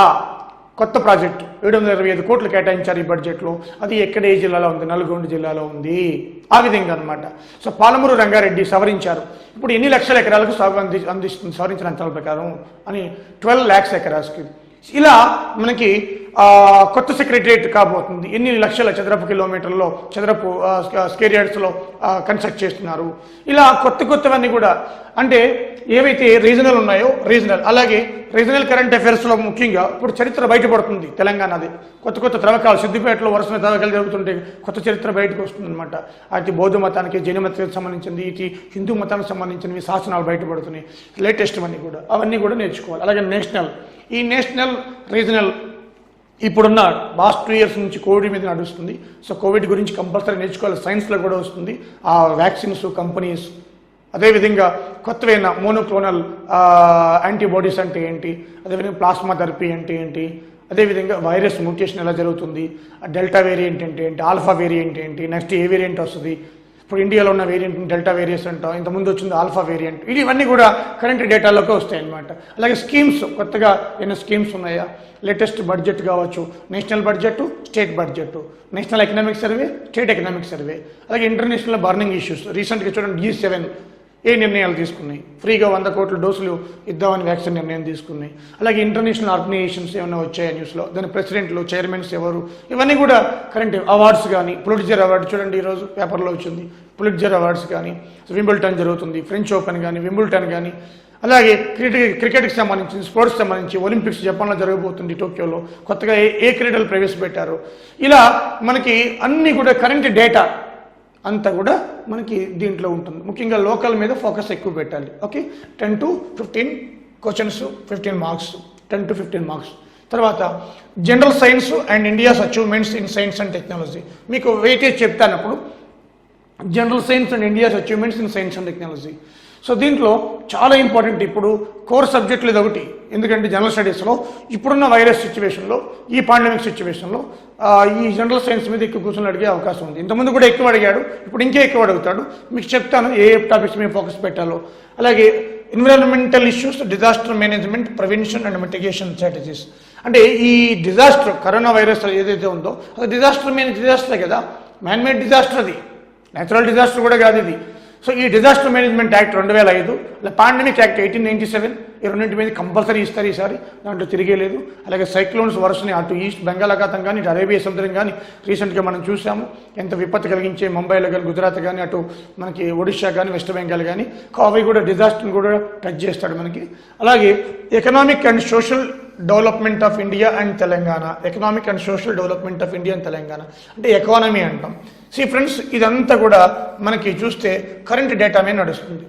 కొత్త ప్రాజెక్టు 725 కోట్లు కేటాయించారు ఈ బడ్జెట్లో. అది ఎక్కడ, ఏ జిల్లాలో ఉంది, నల్గొండ జిల్లాలో ఉంది. ఆ విధంగా అనమాట. సో పాలమూరు రంగారెడ్డి సవరించారు. ఇప్పుడు ఎన్ని లక్షల ఎకరాలకు సాగు అందిస్తుంది సవరించిన అంచనాల ప్రకారం అని, 12 lakhs ఎకరాస్కి. ఇలా మనకి కొత్త సెక్రటరియట్ కాబోతుంది. ఎన్ని లక్షల చదరపు కిలోమీటర్లో స్క్వేర్ యార్డ్స్లో కన్స్ట్రక్ట్ చేస్తున్నారు. ఇలా కొత్తవన్నీ కూడా, అంటే ఏవైతే రీజనల్ ఉన్నాయో అలాగే రీజనల్ కరెంట్ అఫైర్స్లో ముఖ్యంగా ఇప్పుడు చరిత్ర బయటపడుతుంది తెలంగాణది. కొత్త త్రవ్వకాలు, సిద్దిపేటలో వరుస త్రవ్వకాలు జరుగుతుంటే కొత్త చరిత్ర బయటకు వస్తుందన్నమాట. అది బౌద్ధ మతానికి, జైన మతానికి సంబంధించింది, ఇది హిందూ మతానికి సంబంధించినవి శాసనాలు బయటపడుతున్నాయి, లేటెస్ట్ అవన్నీ కూడా నేర్చుకోవాలి. అలాగే ఈ నేషనల్, రీజనల్ ఇప్పుడున్న లాస్ట్ 2 years నుంచి కోవిడ్ మీద నడుస్తుంది. సో కోవిడ్ గురించి కంపల్సరీ నేర్చుకోవాలి. సైన్స్లో కూడా వస్తుంది, ఆ వ్యాక్సిన్స్ కంపెనీస్, అదేవిధంగా కొత్తవైన మోనోక్లోనల్ యాంటీబాడీస్ అంటే ఏంటి, అదేవిధంగా ప్లాస్మా థెరపీ అంటే ఏంటి, అదేవిధంగా వైరస్ మ్యూటేషన్ ఎలా జరుగుతుంది, డెల్టా వేరియంట్ అంటే ఏంటి, ఆల్ఫా వేరియంట్ ఏంటి, నెక్స్ట్ ఏ వేరియంట్ వస్తుంది, ఇప్పుడు ఇండియాలో ఉన్న వేరియంట్ డెల్టా వేరియంట్స్ అంటాం, ఇంతకుముందు వచ్చింది ఆల్ఫా వేరియంట్. ఇవన్నీ కూడా కరెంట్ డేటాలోకి వస్తాయి అన్నమాట. అలాగే స్కీమ్స్, కొత్తగా ఏమైనా స్కీమ్స్ ఉన్నాయా, లేటెస్ట్ బడ్జెట్ కావచ్చు, national budget, state budget, national economic survey, state economic survey, అలాగే ఇంటర్నేషనల్ బర్నింగ్ ఇష్యూస్. రీసెంట్గా చూడండి G7 ఏ నిర్ణయాలు తీసుకున్నాయి, ఫ్రీగా 100 కోట్ల డోసులు ఇద్దామని వ్యాక్సిన్ నిర్ణయం తీసుకున్నాయి. అలాగే ఇంటర్నేషనల్ ఆర్గనైజేషన్స్ ఏమైనా వచ్చాయి న్యూస్లో, దాని ప్రెసిడెంట్లు, చైర్మన్స్ ఎవరు, ఇవన్నీ కూడా కరెంట్. అవార్డ్స్ కానీ, పులిట్జర్ అవార్డు చూడండి ఈరోజు పేపర్లో వచ్చింది, పులిట్జర్ అవార్డ్స్ కానీ, వింబుల్టన్ జరుగుతుంది, ఫ్రెంచ్ ఓపెన్ కానీ, వింబుల్టన్ కానీ, అలాగే క్రికెట్కి సంబంధించి, స్పోర్ట్స్ సంబంధించి ఒలింపిక్స్ జపాన్లో జరగబోతుంది, టోక్యోలో కొత్తగా ఏ క్రీడలు ప్రవేశపెట్టారు. ఇలా మనకి అన్నీ కూడా కరెంట్ డేటా అంతా కూడా మనకి దీంట్లో ఉంటుంది. ముఖ్యంగా లోకల్ మీద ఫోకస్ ఎక్కువ పెట్టాలి. Okay, 10 to 15 questions, 15 marks, 10 to 15 marks. తర్వాత general science and India's achievements in science and technology. మీకు వెయిటేజ్ చెప్తానప్పుడు general science and India's achievements in science and technology. So దీంట్లో చాలా ఇంపార్టెంట్ ఇప్పుడు కోర్ సబ్జెక్టులు ఇది ఒకటి. ఎందుకంటే జనరల్ స్టడీస్లో ఇప్పుడున్న వైరస్ సిచ్యువేషన్లో, ఈ పాండమిక్ సిచ్యువేషన్లో ఈ జనరల్ సైన్స్ మీద ఎక్కువ కూర్చొని అడిగే అవకాశం ఉంది. ఇంతకుముందు కూడా ఎక్కువ అడిగాడు, ఇప్పుడు ఇంకే ఎక్కువ అడుగుతాడు. మీకు చెప్తాను ఏ టాపిక్స్ మీద ఫోకస్ పెట్టాలో. అలాగే environmental issues, disaster management, prevention and mitigation strategies. అంటే ఈ డిజాస్టర్ కరోనా వైరస్ ఏదైతే ఉందో అది డిజాస్టరే కదా, మ్యాన్మేడ్ డిజాస్టర్, అది నేచురల్ డిజాస్టర్ కూడా కాదు ఇది. సో ఈ డిజాస్టర్ మేనేజ్మెంట్ యాక్ట్ 2005, అలా పాండమిక్ యాక్ట్ 1897, ఈ రెండింటి మీద కంపల్సరీ ఇస్తారు ఈసారి, దాంట్లో తిరిగేలేదు. అలాగే సైక్లోన్స్ వరుసని అటు ఈస్ట్ బంగాళాఖాతం కానీ, ఇటు అరేబియా సముద్రం కానీ రీసెంట్గా మనం చూసాము ఎంత విపత్తు కలిగించే, ముంబైలో కానీ, గుజరాత్ కానీ, అటు మనకి ఒడిషా కానీ, వెస్ట్ బెంగాల్ కానీ, అవి కూడా డిజాస్టర్ని కూడా టచ్ చేస్తాడు మనకి. అలాగే economic and social development of India and Telangana, economic and social development of India and Telangana అంటే ఎకానమీ అంటాం. ఫ్రెండ్స్, ఇదంతా కూడా మనకి చూస్తే కరెంట్ డేటా మీద నడుస్తుంది.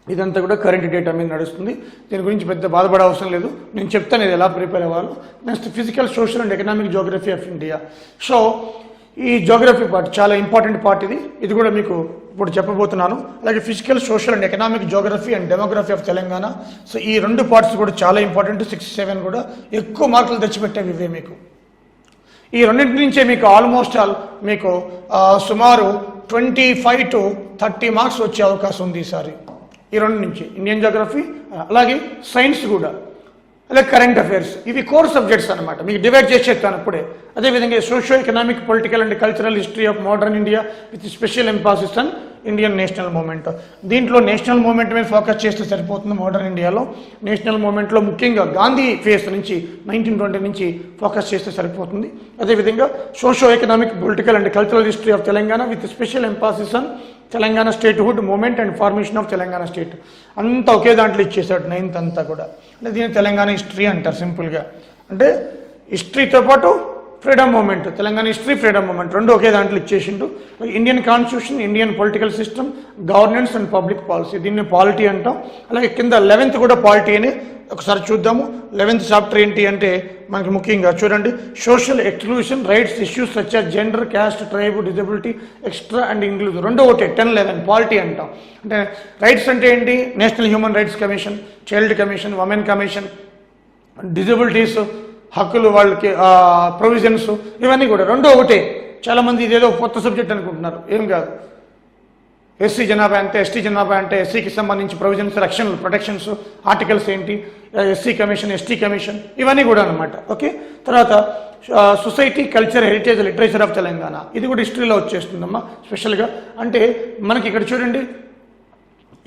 ఇదంతా కూడా కరెంట్ డేటా మీద నడుస్తుంది. దీని గురించి పెద్ద బాధపడే అవసరం లేదు, నేను చెప్తాను ఇది ఎలా ప్రిపేర్ అవ్వాలో. Next physical, social and economic geography of India. So ఈ జోగ్రఫీ పార్ట్ చాలా ఇంపార్టెంట్ పార్ట్, ఇది కూడా మీకు ఇప్పుడు చెప్పబోతున్నాను. అలాగే physical, social and economic geography and demography of Telangana. So ఈ రెండు పార్ట్స్ కూడా చాలా ఇంపార్టెంట్. 67 కూడా ఎక్కువ మార్కులు తెచ్చిపెట్టేవి ఇవే మీకు. ఈ రెండింటి నుంచే మీకు ఆల్మోస్ట్ మీకు సుమారు 25 to 30 మార్క్స్ వచ్చే అవకాశం ఉంది ఈసారి ఈ రెండు నుంచి. ఇండియన్ జోగ్రఫీ, అలాగే సైన్స్ కూడా, అలాగే కరెంట్ అఫైర్స్, ఇవి కోర్ సబ్జెక్ట్స్ అనమాట. మీకు డివైడ్ చేసి చెప్తాను అప్పుడే. అదేవిధంగా socio economic, political and cultural history of modern India with special emphasis on Indian national movement. దీంట్లో నేషనల్ మూమెంట్ మీద ఫోకస్ చేస్తే సరిపోతుంది. మోడర్న్ ఇండియాలో నేషనల్ మూమెంట్లో ముఖ్యంగా గాంధీ ఫేస్ నుంచి 1920 నుంచి ఫోకస్ చేస్తే సరిపోతుంది. అదేవిధంగా socio economic, political and cultural history of Telangana with special emphasis on Telangana statehood movement and formation of Telangana state. అంతా ఒకే దాంట్లో ఇచ్చేసాడు 9th అంతా కూడా. అంటే దీన్ని తెలంగాణ హిస్టరీ అంటారు సింపుల్గా. అంటే హిస్టరీతో పాటు freedom movement, Telangana history, freedom movement రెండు ఒకే దాంట్లో ఇచ్చేసిండు. Indian constitution, Indian political system, governance and public policy, దీన్ని పాలిటీ అంటాం. అలాగే కింద 11th కూడా పాలిటీ అని ఒకసారి చూద్దాము. 11th చాప్టర్ ఏంటి అంటే మనకి ముఖ్యంగా చూడండి, social exclusion, rights issues such as gender, caste, tribe, disability, extra and inclusive, రెండో ఒకటే 10, 11 పాలిటీ అంటాం. అంటే రైట్స్ అంటే ఏంటి, national human rights commission, child commission, women commission, disabilities హక్కులు, వాళ్ళకి ప్రొవిజన్స్, ఇవన్నీ కూడా రెండో ఒకటే. చాలామంది ఇదేదో కొత్త సబ్జెక్ట్ అనుకుంటున్నారు, ఏం కాదు. ఎస్సీ జనాభా అంటే, ఎస్టీ జనాభా అంటే, ఎస్సీకి సంబంధించి ప్రొవిజన్స్, రక్షణలు, ప్రొటెక్షన్స్, ఆర్టికల్స్ ఏంటి, ఎస్సీ కమిషన్, ఎస్టీ కమిషన్, ఇవన్నీ కూడా అనమాట. ఓకే. తర్వాత society, culture, heritage, literature of Telangana, ఇది కూడా హిస్టరీలో వచ్చేస్తుందమ్మా స్పెషల్గా. అంటే మనకి ఇక్కడ చూడండి,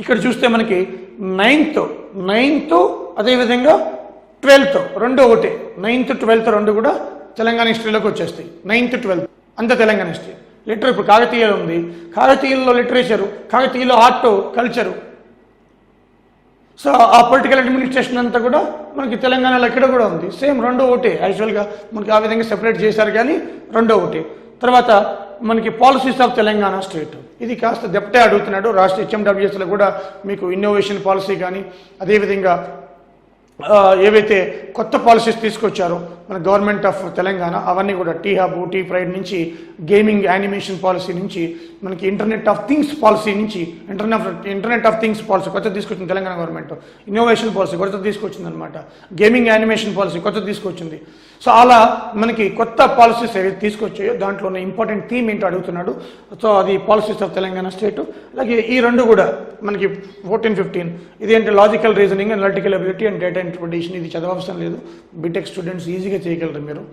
ఇక్కడ చూస్తే మనకి 9th అదేవిధంగా 12th రెండు ఒకటే. 9th, 12th రెండు కూడా తెలంగాణ హిస్టరీలోకి వచ్చేస్తాయి. 9th, 12th అంతా తెలంగాణ హిస్టరీ. లిటరీ ఇప్పుడు కాకతీయులు ఉంది, కాకతీయుల్లో లిటరేచరు, కాకతీయులో ఆర్ట్, కల్చరు. సో ఆ పొలిటికల్ అడ్మినిస్ట్రేషన్ అంతా కూడా మనకి తెలంగాణలో ఇక్కడ కూడా ఉంది. సేమ్ రెండో ఒకటే. యాక్చువల్గా మనకి ఆ విధంగా సెపరేట్ చేశారు కానీ రెండో ఒకటి. తర్వాత మనకి పాలసీస్ ఆఫ్ తెలంగాణ స్టేట్, ఇది కాస్త దెప్టే అడుగుతున్నాడు. రాష్ట్ర HMWSలో కూడా మీకు ఇన్నోవేషన్ పాలసీ కానీ, అదేవిధంగా ఏవైతే కొత్త పాలసీస్ తీసుకొచ్చారో మన గవర్నమెంట్ ఆఫ్ తెలంగాణ, అవన్నీ కూడా టీ హబ్, టీ ప్రైడ్ నుంచి, గేమింగ్ యానిమేషన్ పాలసీ నుంచి, మనకి ఇంటర్నెట్ ఆఫ్ థింగ్స్ పాలసీ నుంచి, ఇంటర్నెట్ ఆఫ్ థింగ్స్ పాలసీ కొత్తది తీసుకొచ్చింది తెలంగాణ గవర్నమెంట్. ఇన్నోవేషన్ పాలసీ కొత్తది తీసుకొచ్చింది అనమాట. గేమింగ్ యానిమేషన్ పాలసీ కొత్తది తీసుకొచ్చింది. సో అలా మనకి కొత్త పాలసీస్ ఏవైతే తీసుకొచ్చాయో దాంట్లో ఉన్న ఇంపార్టెంట్ థీమ్ ఏంటో అడుగుతున్నాడు. సో అది పాలసీస్ ఆఫ్ తెలంగాణ స్టేట్. అలాగే ఈ రెండు కూడా మనకి 14, 15 ఇదేంటి, logical reasoning, analytical ability and data interpretation. ఇది చదవవసరం లేదు, బీటెక్ స్టూడెంట్స్ ఈజీగా చేయగలరు.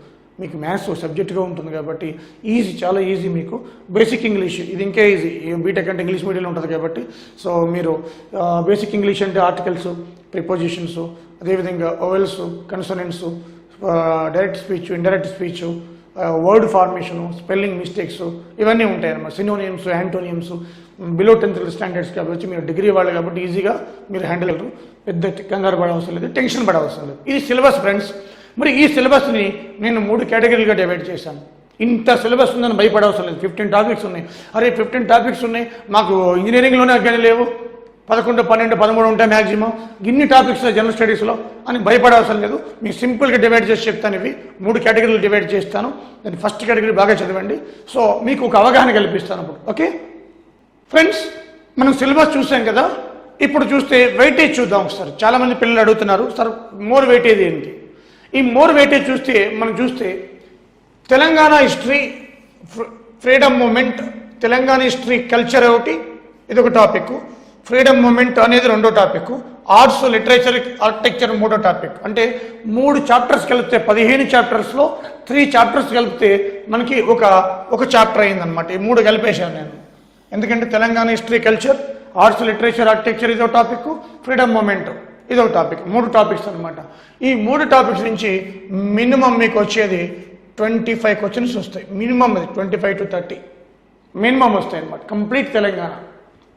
మీకు మ్యాథ్స్ సబ్జెక్టుగా ఉంటుంది కాబట్టి ఈజీ, చాలా ఈజీ. మీకు బేసిక్ ఇంగ్లీష్ ఇది ఇంకా ఈజీ, బీటెక్ అంటే ఇంగ్లీష్ మీడియంలో ఉంటుంది కాబట్టి. సో మీరు బేసిక్ ఇంగ్లీష్ అంటే ఆర్టికల్స్, ప్రిపోజిషన్స్, అదేవిధంగా vowels, consonants, direct speech, indirect speech, word formation, spelling mistakes, ఇవన్నీ ఉంటాయి అన్నమాట. Synonyms, antonyms, below 10th standards కాబట్టి మీరు డిగ్రీ వాళ్ళు కాబట్టి ఈజీగా మీరు హ్యాండిల్ అయ్యారు. పెద్ద కంగారు పడవలసిన లేదు, టెన్షన్ పడవలసిన లేదు. ఇది సిలబస్ ఫ్రెండ్స్. మరి ఈ సిలబస్ని నేను 3 కేటగిరీలుగా డివైడ్ చేశాను. ఇంత సిలబస్ ఉందని భయపడవలసిన లేదు. 15 టాపిక్స్ ఉన్నాయి. అరే 15 టాపిక్స్ ఉన్నాయి, మాకు ఇంజనీరింగ్లోనే అగ్గని లేవు, 11, 12, 13 ఉంటాయి మ్యాక్సిమం, ఇన్ని టాపిక్స్ జనరల్ స్టడీస్లో అని భయపడవలసిన లేదు. మీకు సింపుల్గా డివైడ్ చేసి చెప్తాను. ఇవి 3 కేటగిరీలు డివైడ్ చేస్తాను. దాని ఫస్ట్ కేటగిరీ బాగా చదవండి. సో మీకు ఒక అవగాహన కల్పిస్తాను అప్పుడు. ఓకే ఫ్రెండ్స్, మనం సిలబస్ చూసాం కదా. ఇప్పుడు చూస్తే వెయిటేజ్ చూద్దాం ఒకసారి. చాలామంది పిల్లలు అడుగుతున్నారు, సార్ మోర్ వెయిటేజ్ ఏంటి? ఈ మోర్ వెయిటేజ్ మనం చూస్తే Telangana history, freedom movement, Telangana history, culture ఒకటి, ఇదొక టాపిక్. ఫ్రీడమ్ మూమెంట్ అనేది రెండో టాపిక్, ఆర్ట్స్ లిటరేచర్ ఆర్కిటెక్చర్ మూడో టాపిక్. అంటే 3 చాప్టర్స్ కలిపితే 15 చాప్టర్స్లో 3 చాప్టర్స్ కలిపితే మనకి ఒక చాప్టర్ అయిందనమాట. ఈ 3 కలిపేశాను నేను, ఎందుకంటే Telangana history culture, arts literature architecture ఇదో టాపిక్, ఫ్రీడమ్ మూమెంట్ ఇదో టాపిక్, 3 టాపిక్స్ అనమాట. ఈ 3 టాపిక్స్ నుంచి మినిమం మీకు వచ్చేది 25 క్వశ్చన్స్ వస్తాయి. మినిమం అది 25 to 30 మినిమం వస్తాయి అనమాట. కంప్లీట్ తెలంగాణ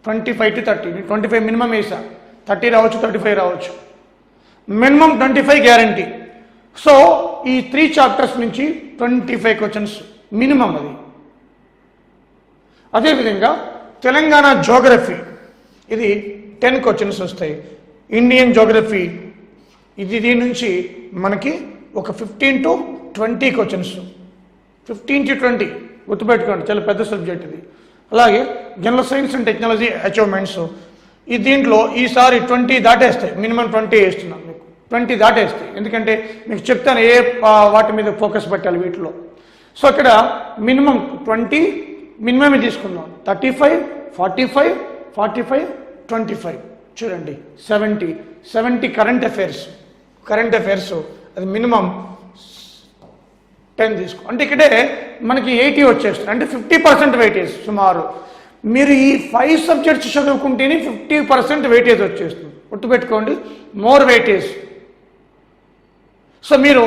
25 to 30, 25 మినిమం వేసా, 30 రావచ్చు, 35 రావచ్చు, మినిమం 25 గ్యారంటీ. సో ఈ 3 చాప్టర్స్ నుంచి 25 క్వశ్చన్స్ మినిమం అది. అదేవిధంగా తెలంగాణ జోగ్రఫీ ఇది 10 క్వశ్చన్స్ వస్తాయి. ఇండియన్ జోగ్రఫీ దీని నుంచి మనకి ఒక 15 to 20 క్వశ్చన్స్, 15 to 20 గుర్తుపెట్టుకోండి, చాలా పెద్ద సబ్జెక్ట్ ఇది. అలాగే general science and technology achievements దీంట్లో ఈసారి 20 దాటేస్తాయి, మినిమం 20 వేస్తున్నాను మీకు, 20 దాటేస్తాయి. ఎందుకంటే మీకు చెప్తాను ఏ వాటి మీద ఫోకస్ పెట్టాలి వీటిలో. సో ఇక్కడ మినిమం 20 మినిమమే తీసుకుందాం. 35, 45, 45, 25 చూడండి, 70 కరెంట్ అఫైర్స్ అది మినిమం 10 తీసుకో. అంటే ఇక్కడే మనకి 80 వచ్చేస్తుంది, అంటే 50% వెయిటేజ్ సుమారు. మీరు ఈ 5 సబ్జెక్ట్స్ చదువుకుంటేనే 50% వెయిటేజ్ వచ్చేస్తుంది, గుర్తుపెట్టుకోండి, మోర్ వెయిటేజ్. సో మీరు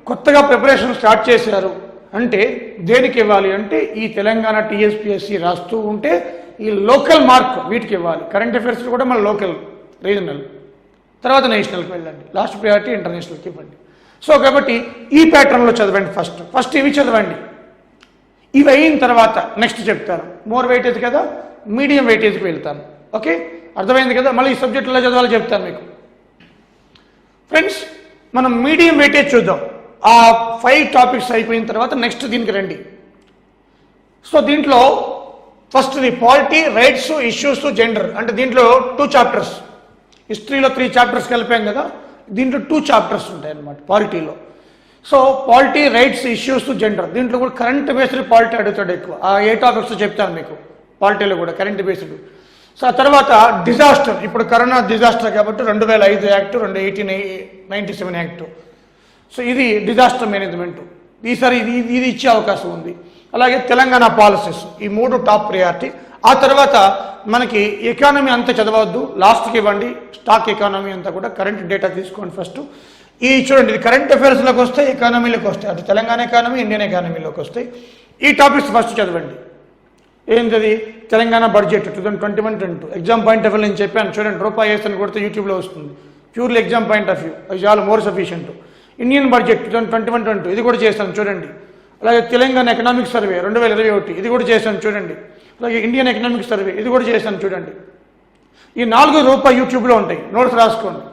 కొత్తగా ప్రిపరేషన్ స్టార్ట్ చేశారు అంటే దేనికి ఇవ్వాలి అంటే ఈ తెలంగాణ టీఎస్పీఎస్సీ రాస్తూ ఉంటే ఈ లోకల్ మార్క్ వీటికి ఇవ్వాలి. కరెంట్ అఫైర్స్ కూడా మన లోకల్, రీజనల్, తర్వాత నేషనల్కి వెళ్ళండి, లాస్ట్ ప్రయారిటీ ఇంటర్నేషనల్కి ఇవ్వండి. సో కాబట్టి ఈ ప్యాటర్న్లో చదవండి. ఫస్ట్ ఇవి చదవండి. ఇవి అయిన తర్వాత నెక్స్ట్ చెప్తాను. మోర్ వెయిటేజ్ కదా, మీడియం వెయిటేజ్కి వెళ్తాను. ఓకే, అర్థమైంది కదా. మళ్ళీ ఈ సబ్జెక్టులో చదవాలో చెప్తాను మీకు. ఫ్రెండ్స్, మనం మీడియం వెయిటేజ్ చూద్దాం. ఆ 5 టాపిక్స్ అయిపోయిన తర్వాత నెక్స్ట్ దీనికి రండి. సో దీంట్లో ఫస్ట్ది పాలిటీ, రైట్స్, ఇష్యూస్, జెండర్. అంటే దీంట్లో 2 చాప్టర్స్, హిస్టరీలో 3 చాప్టర్స్ కలిపాం కదా, దీంట్లో 2 చాప్టర్స్ ఉంటాయి అన్నమాట పాలిటీలో. So polity, rights, issues, gender, దీంట్లో కూడా కరెంట్ బేస్డ్ పాలిటీ అడుగుతాడు ఎక్కువ. ఆ 8 టాపిక్స్ చెప్తాను మీకు పాలిటీలో కూడా కరెంట్ బేస్డ్. సో ఆ తర్వాత డిజాస్టర్, ఇప్పుడు కరోనా డిజాస్టర్ కాబట్టి 2005 యాక్ట్, 1897 యాక్ట్. సో ఇది డిజాస్టర్ మేనేజ్మెంట్, ఈసారి ఇది ఇచ్చే అవకాశం ఉంది. అలాగే తెలంగాణ పాలసీస్, ఈ 3 టాప్ ప్రియారిటీ. ఆ తర్వాత మనకి ఎకానమీ అంతా చదవద్దు, లాస్ట్కి ఇవ్వండి. స్టాక్ ఎకానమీ అంతా కూడా కరెంట్ డేటా తీసుకోండి ఫస్ట్. ఈ చూడండి, ఇది కరెంట్ అఫైర్స్లోకి వస్తాయి, ఎకానమీలోకి వస్తాయి, అటు తెలంగాణ ఎకానమీ, ఇండియన్ ఎకానమీలోకి వస్తాయి. ఈ టాపిక్స్ ఫస్ట్ చదవండి. ఏంటది? Telangana budget 2021-22 exam point of view నేను చెప్పాను చూడండి. రూపాయి వేస్తాను కొడితే యూట్యూబ్లో వస్తుంది, purely exam point of view, అది చాలా మోర్ సఫిషియంట్. ఇండియన్ బడ్జెట్ 2021-22 ఇది కూడా చేస్తాను చూడండి. అలాగే తెలంగాణ ఎకనామిక్ సర్వే 2021 ఇది కూడా చేశాను చూడండి. అలాగే ఇండియన్ ఎకనామిక్ సర్వే ఇది కూడా చేశాను చూడండి. ఈ 4 రూపాయి యూట్యూబ్లో ఉంటాయి, నోట్స్ రాసుకోండి.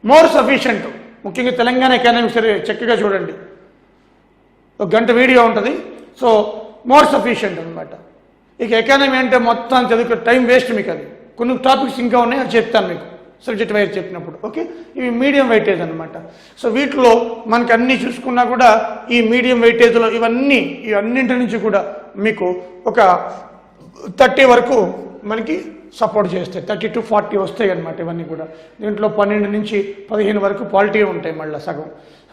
మోర్ సఫిషియంట్, ముఖ్యంగా తెలంగాణ ఎకనామిక్ సర్వే చక్కగా చూడండి, 1 గంట వీడియో ఉంటుంది. సో మోర్ సఫిషియంట్ అనమాట. ఇక ఎకానమీ అంటే మొత్తం చదువుకో, టైం వేస్ట్ మీకు. అది కొన్ని టాపిక్స్ ఇంకా ఉన్నాయి, అది చెప్తాను మీకు సబ్జెక్ట్ వైజ్ చెప్పినప్పుడు. ఓకే, ఇవి మీడియం వెయిటేజ్ అనమాట. సో వీటిలో మనకి అన్నీ చూసుకున్నా కూడా ఈ మీడియం వెయిటేజ్లో ఇవన్నింటి నుంచి కూడా మీకు ఒక 30 వరకు మనకి సపోర్ట్ చేస్తాయి, 30 to 40 వస్తాయి అనమాట. ఇవన్నీ కూడా దీంట్లో 12 నుంచి 15 వరకు పాలిటీ ఉంటాయి మళ్ళీ సగం.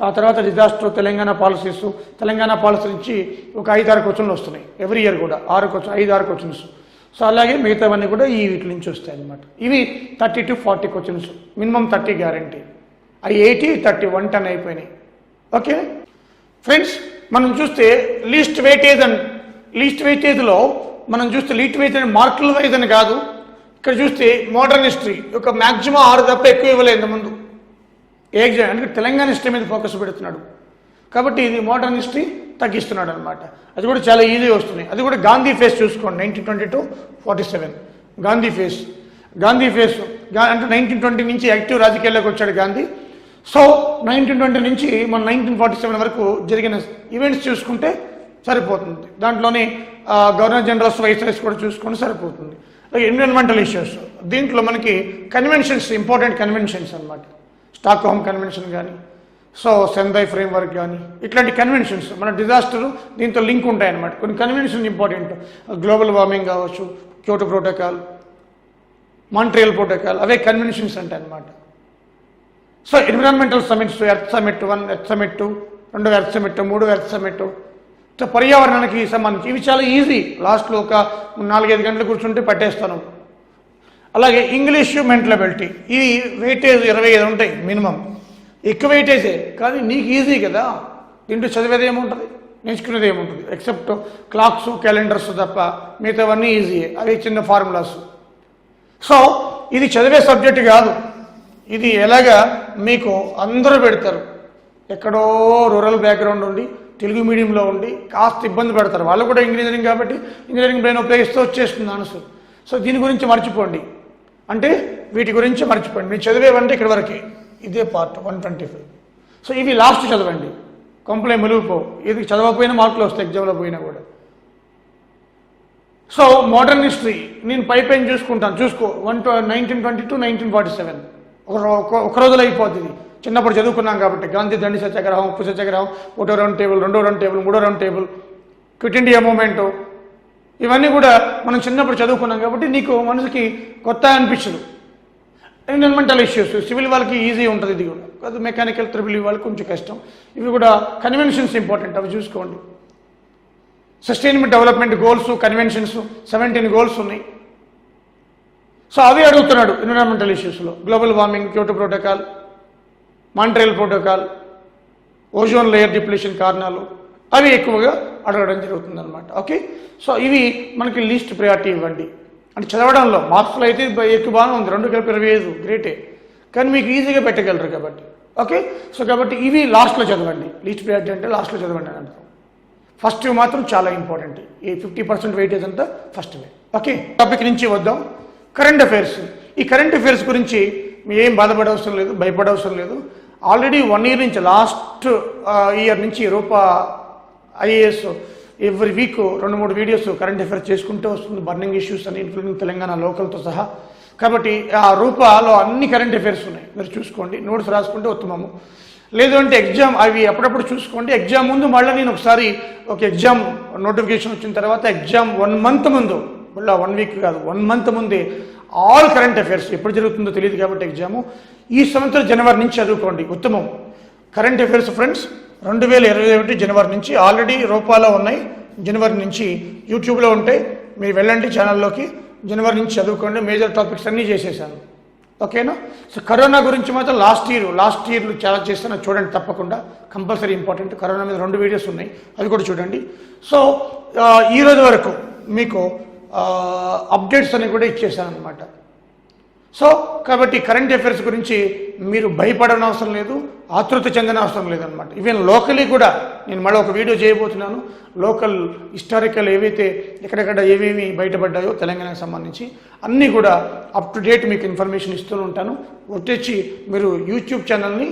ఆ తర్వాత disaster, Telangana policies, Telangana policy నుంచి ఒక 5-6 క్వశ్చన్లు వస్తున్నాయి ఎవ్రీ ఇయర్ కూడా, 5-6 క్వశ్చన్స్. సో అలాగే మిగతావన్నీ కూడా ఈ వీటి నుంచి వస్తాయి అనమాట. ఇవి 30 to 40 క్వశ్చన్స్, మినిమం 30 గ్యారంటీ. అవి 80, 30, 110 అయిపోయినాయి. ఓకే ఫ్రెండ్స్, మనం చూస్తే లీస్ట్ వెయిటేజ్లో మనం చూస్తే లీస్ట్ వెయిటేజ్ మార్కుల వైజ్ అని కాదు. ఇక్కడ చూస్తే మోడర్న్ హిస్టరీ ఒక మ్యాక్సిమం 6 తప్ప ఎక్కువ ఇవ్వలేదు ముందు ఏ ఎగ్జామ్, అంటే తెలంగాణ హిస్టరీ మీద ఫోకస్ పెడుతున్నాడు కాబట్టి ఇది మోడర్న్ హిస్టరీ తగ్గిస్తున్నాడు అనమాట. అది కూడా చాలా ఈజీ వస్తున్నాయి. అది కూడా గాంధీ ఫేస్ చూసుకోండి, 1920-47 గాంధీ ఫేస్ అంటే 1920 నుంచి యాక్టివ్ రాజకీయాల్లోకి వచ్చాడు గాంధీ. సో 1920 నుంచి మన 1947 వరకు జరిగిన ఈవెంట్స్ చూసుకుంటే సరిపోతుంది. దాంట్లోనే గవర్నర్ జనరల్స్, వైస్రాయ్స్ కూడా చూసుకుంటే సరిపోతుంది. అలాగే ఎన్విరాన్మెంటల్ ఇష్యూస్, దీంట్లో మనకి కన్వెన్షన్స్, ఇంపార్టెంట్ కన్వెన్షన్స్ అనమాట. స్టాక్ హోమ్ కన్వెన్షన్ కానీ, సో సెందై ఫ్రేమ్వర్క్ కానీ, ఇట్లాంటి కన్వెన్షన్స్ మన డిజాస్టర్ దీంతో లింక్ ఉంటాయన్నమాట. కొన్ని కన్వెన్షన్ ఇంపార్టెంట్, గ్లోబల్ వార్మింగ్ కావచ్చు, క్యోటో ప్రోటోకాల్, మాంట్రియల్ ప్రోటోకాల్, అవే కన్వెన్షన్స్ అంటే అనమాట. So environmental summits, earth summit 1, earth summit 2, 2 earth summit, 3 earth summit, so పర్యావరణానికి సంబంధించి ఇవి చాలా ఈజీ. లాస్ట్లో ఒక 4-5 గంటలు కూర్చుంటే పట్టేస్తాను. అలాగే ఇంగ్లీషు, మెంటల్ అబిలిటీ, ఇవి వెయిటేజ్ 25 ఉంటాయి మినిమం. ఎక్కువ వెయిటేజే, కానీ నీకు ఈజీ కదా, దీంట్లో చదివేది ఏముంటుంది, నేర్చుకునేది ఏముంటుంది, ఎక్సెప్ట్ క్లాక్స్, క్యాలెండర్స్ తప్ప మిగతావన్నీ ఈజీయే, అవి చిన్న ఫార్ములాస్. సో ఇది చదివే సబ్జెక్ట్ కాదు, ఇది ఎలాగా మీకు అందరూ పెడతారు, ఎక్కడో రూరల్ బ్యాక్గ్రౌండ్ ఉండి తెలుగు మీడియంలో ఉండి కాస్త ఇబ్బంది పెడతారు. వాళ్ళు కూడా ఇంజనీరింగ్ కాబట్టి ఇంజనీరింగ్ బ్రెయిన్ ఉపయోగిస్తూ వచ్చేస్తుంది ఆన్సర్. సో దీని గురించి మర్చిపోండి, అంటే వీటి గురించి మర్చిపోండి. మీరు చదివేవంటే ఇక్కడ వరకే, ఇదే పార్ట్ 125. సో ఇవి లాస్ట్ చదవండి, కంప్లైంట్ మెలుగుపో, ఇది చదవకపోయినా మార్కులు వస్తాయి ఎగ్జామ్లో పోయినా కూడా. సో మోడర్న్ హిస్టరీ నేను పైన చూసుకుంటాను, చూసుకో. 1922 1947 ఒక రోజులో అయిపోతుంది. చిన్నప్పుడు చదువుకున్నాం కాబట్టి గాంధీ దండి సత్యాగ్రహం, ఉప్పు సత్యాగ్రహం, ఒకటో రౌండ్ టేబుల్, రెండో రౌండ్ టేబుల్, మూడో round table, quit India moment, ఇవన్నీ కూడా మనం చిన్నప్పుడు చదువుకున్నాం కాబట్టి నీకు మనసుకి కొత్త అనిపించదు. ఎన్విరాన్మెంటల్ ఇష్యూస్ సివిల్ వాళ్ళకి ఈజీ ఉంటుంది, ఇది కూడా కాదు. మెకానికల్ ట్రిపుల్ వాళ్ళకి కొంచెం కష్టం. ఇవి కూడా కన్వెన్షన్స్ ఇంపార్టెంట్, అవి చూసుకోండి. Sustainable development goals, conventions 17 goals ఉన్నాయి. సో అవి అడుగుతున్నాడు ఎన్విరాన్మెంటల్ ఇష్యూస్లో. Global warming, Kyoto protocol, Montreal protocol, ozone layer depletion కారణాలు, అవి ఎక్కువగా అడగడం జరుగుతుంది అనమాట. ఓకే, సో ఇవి మనకి లీస్ట్ ప్రయారిటీ ఇవ్వండి. అంటే చదవడంలో మార్క్స్లో అయితే ఎక్కువ బాగానే ఉంది, 2 కలిపి 25 గ్రేటే, కానీ మీకు ఈజీగా పెట్టగలరు కాబట్టి. ఓకే, సో కాబట్టి ఇవి లాస్ట్లో చదవండి. లీస్ట్ ప్రయారిటీ అంటే లాస్ట్లో చదవండి అని అర్థం. ఫస్ట్ మాత్రం చాలా ఇంపార్టెంట్, ఈ 50% వెయిటేజ్ అంతా ఫస్ట్ వే. ఓకే, టాపిక్ నుంచి వద్దాం. Current affairs. ఈ కరెంట్ అఫైర్స్ గురించి మీరు ఏం బాధపడవసరం లేదు, భయపడవసరం లేదు. ఆల్రెడీ 1 ఇయర్ నుంచి, లాస్ట్ ఇయర్ నుంచి Rupa IAS every week 2-3 videos current affairs చేసుకుంటూ వస్తుంది, బర్నింగ్ ఇష్యూస్ అని, ఇంక్లూడింగ్ తెలంగాణ లోకల్తో సహా. కాబట్టి ఆ రూపాలో అన్ని కరెంట్ అఫైర్స్ ఉన్నాయి, మీరు చూసుకోండి, నోట్స్ రాసుకుంటే ఉత్తమము. లేదు అంటే ఎగ్జామ్ అవి అప్పుడప్పుడు చూసుకోండి. ఎగ్జామ్ ముందు మళ్ళీ నేను ఒకసారి ఒక ఎగ్జామ్ నోటిఫికేషన్ వచ్చిన తర్వాత ఎగ్జామ్ 1 మంత్ ముందు, మళ్ళీ 1 వీక్ కాదు, 1 మంత్ ముందే ఆల్ కరెంట్ అఫైర్స్ ఎప్పుడు జరుగుతుందో తెలియదు కాబట్టి ఎగ్జాము ఈ సంవత్సరం జనవరి నుంచి చదువుకోండి, ఉత్తమం. కరెంట్ అఫైర్స్ ఫ్రెండ్స్ 2021 జనవరి నుంచి ఆల్రెడీ రూపాలో ఉన్నాయి, జనవరి నుంచి యూట్యూబ్లో ఉంటాయి, మీరు వెళ్ళండి ఛానల్లోకి, జనవరి నుంచి చదువుకోండి. మేజర్ టాపిక్స్ అన్నీ చేసేసాను. ఓకేనా? సో కరోనా గురించి మాత్రం లాస్ట్ ఇయర్లో చాలా చేస్తాను, చూడండి తప్పకుండా, కంపల్సరీ ఇంపార్టెంట్. కరోనా మీద 2 వీడియోస్ ఉన్నాయి, అవి కూడా చూడండి. సో ఈరోజు వరకు మీకు అప్డేట్స్ అని కూడా ఇచ్చేసాను అనమాట. సో కాబట్టి కరెంట్ అఫైర్స్ గురించి మీరు భయపడని అవసరం లేదు, ఆతృత చెందిన అవసరం లేదనమాట. ఈవెన్ లోకలీ కూడా నేను మళ్ళీ ఒక వీడియో చేయబోతున్నాను. లోకల్ హిస్టారికల్ ఏవైతే ఎక్కడెక్కడ ఏవేమి బయటపడ్డాయో తెలంగాణకు సంబంధించి అన్నీ కూడా అప్ టు డేట్ మీకు ఇన్ఫర్మేషన్ ఇస్తూ ఉంటాను. వచ్చేసి మీరు యూట్యూబ్ ఛానల్ని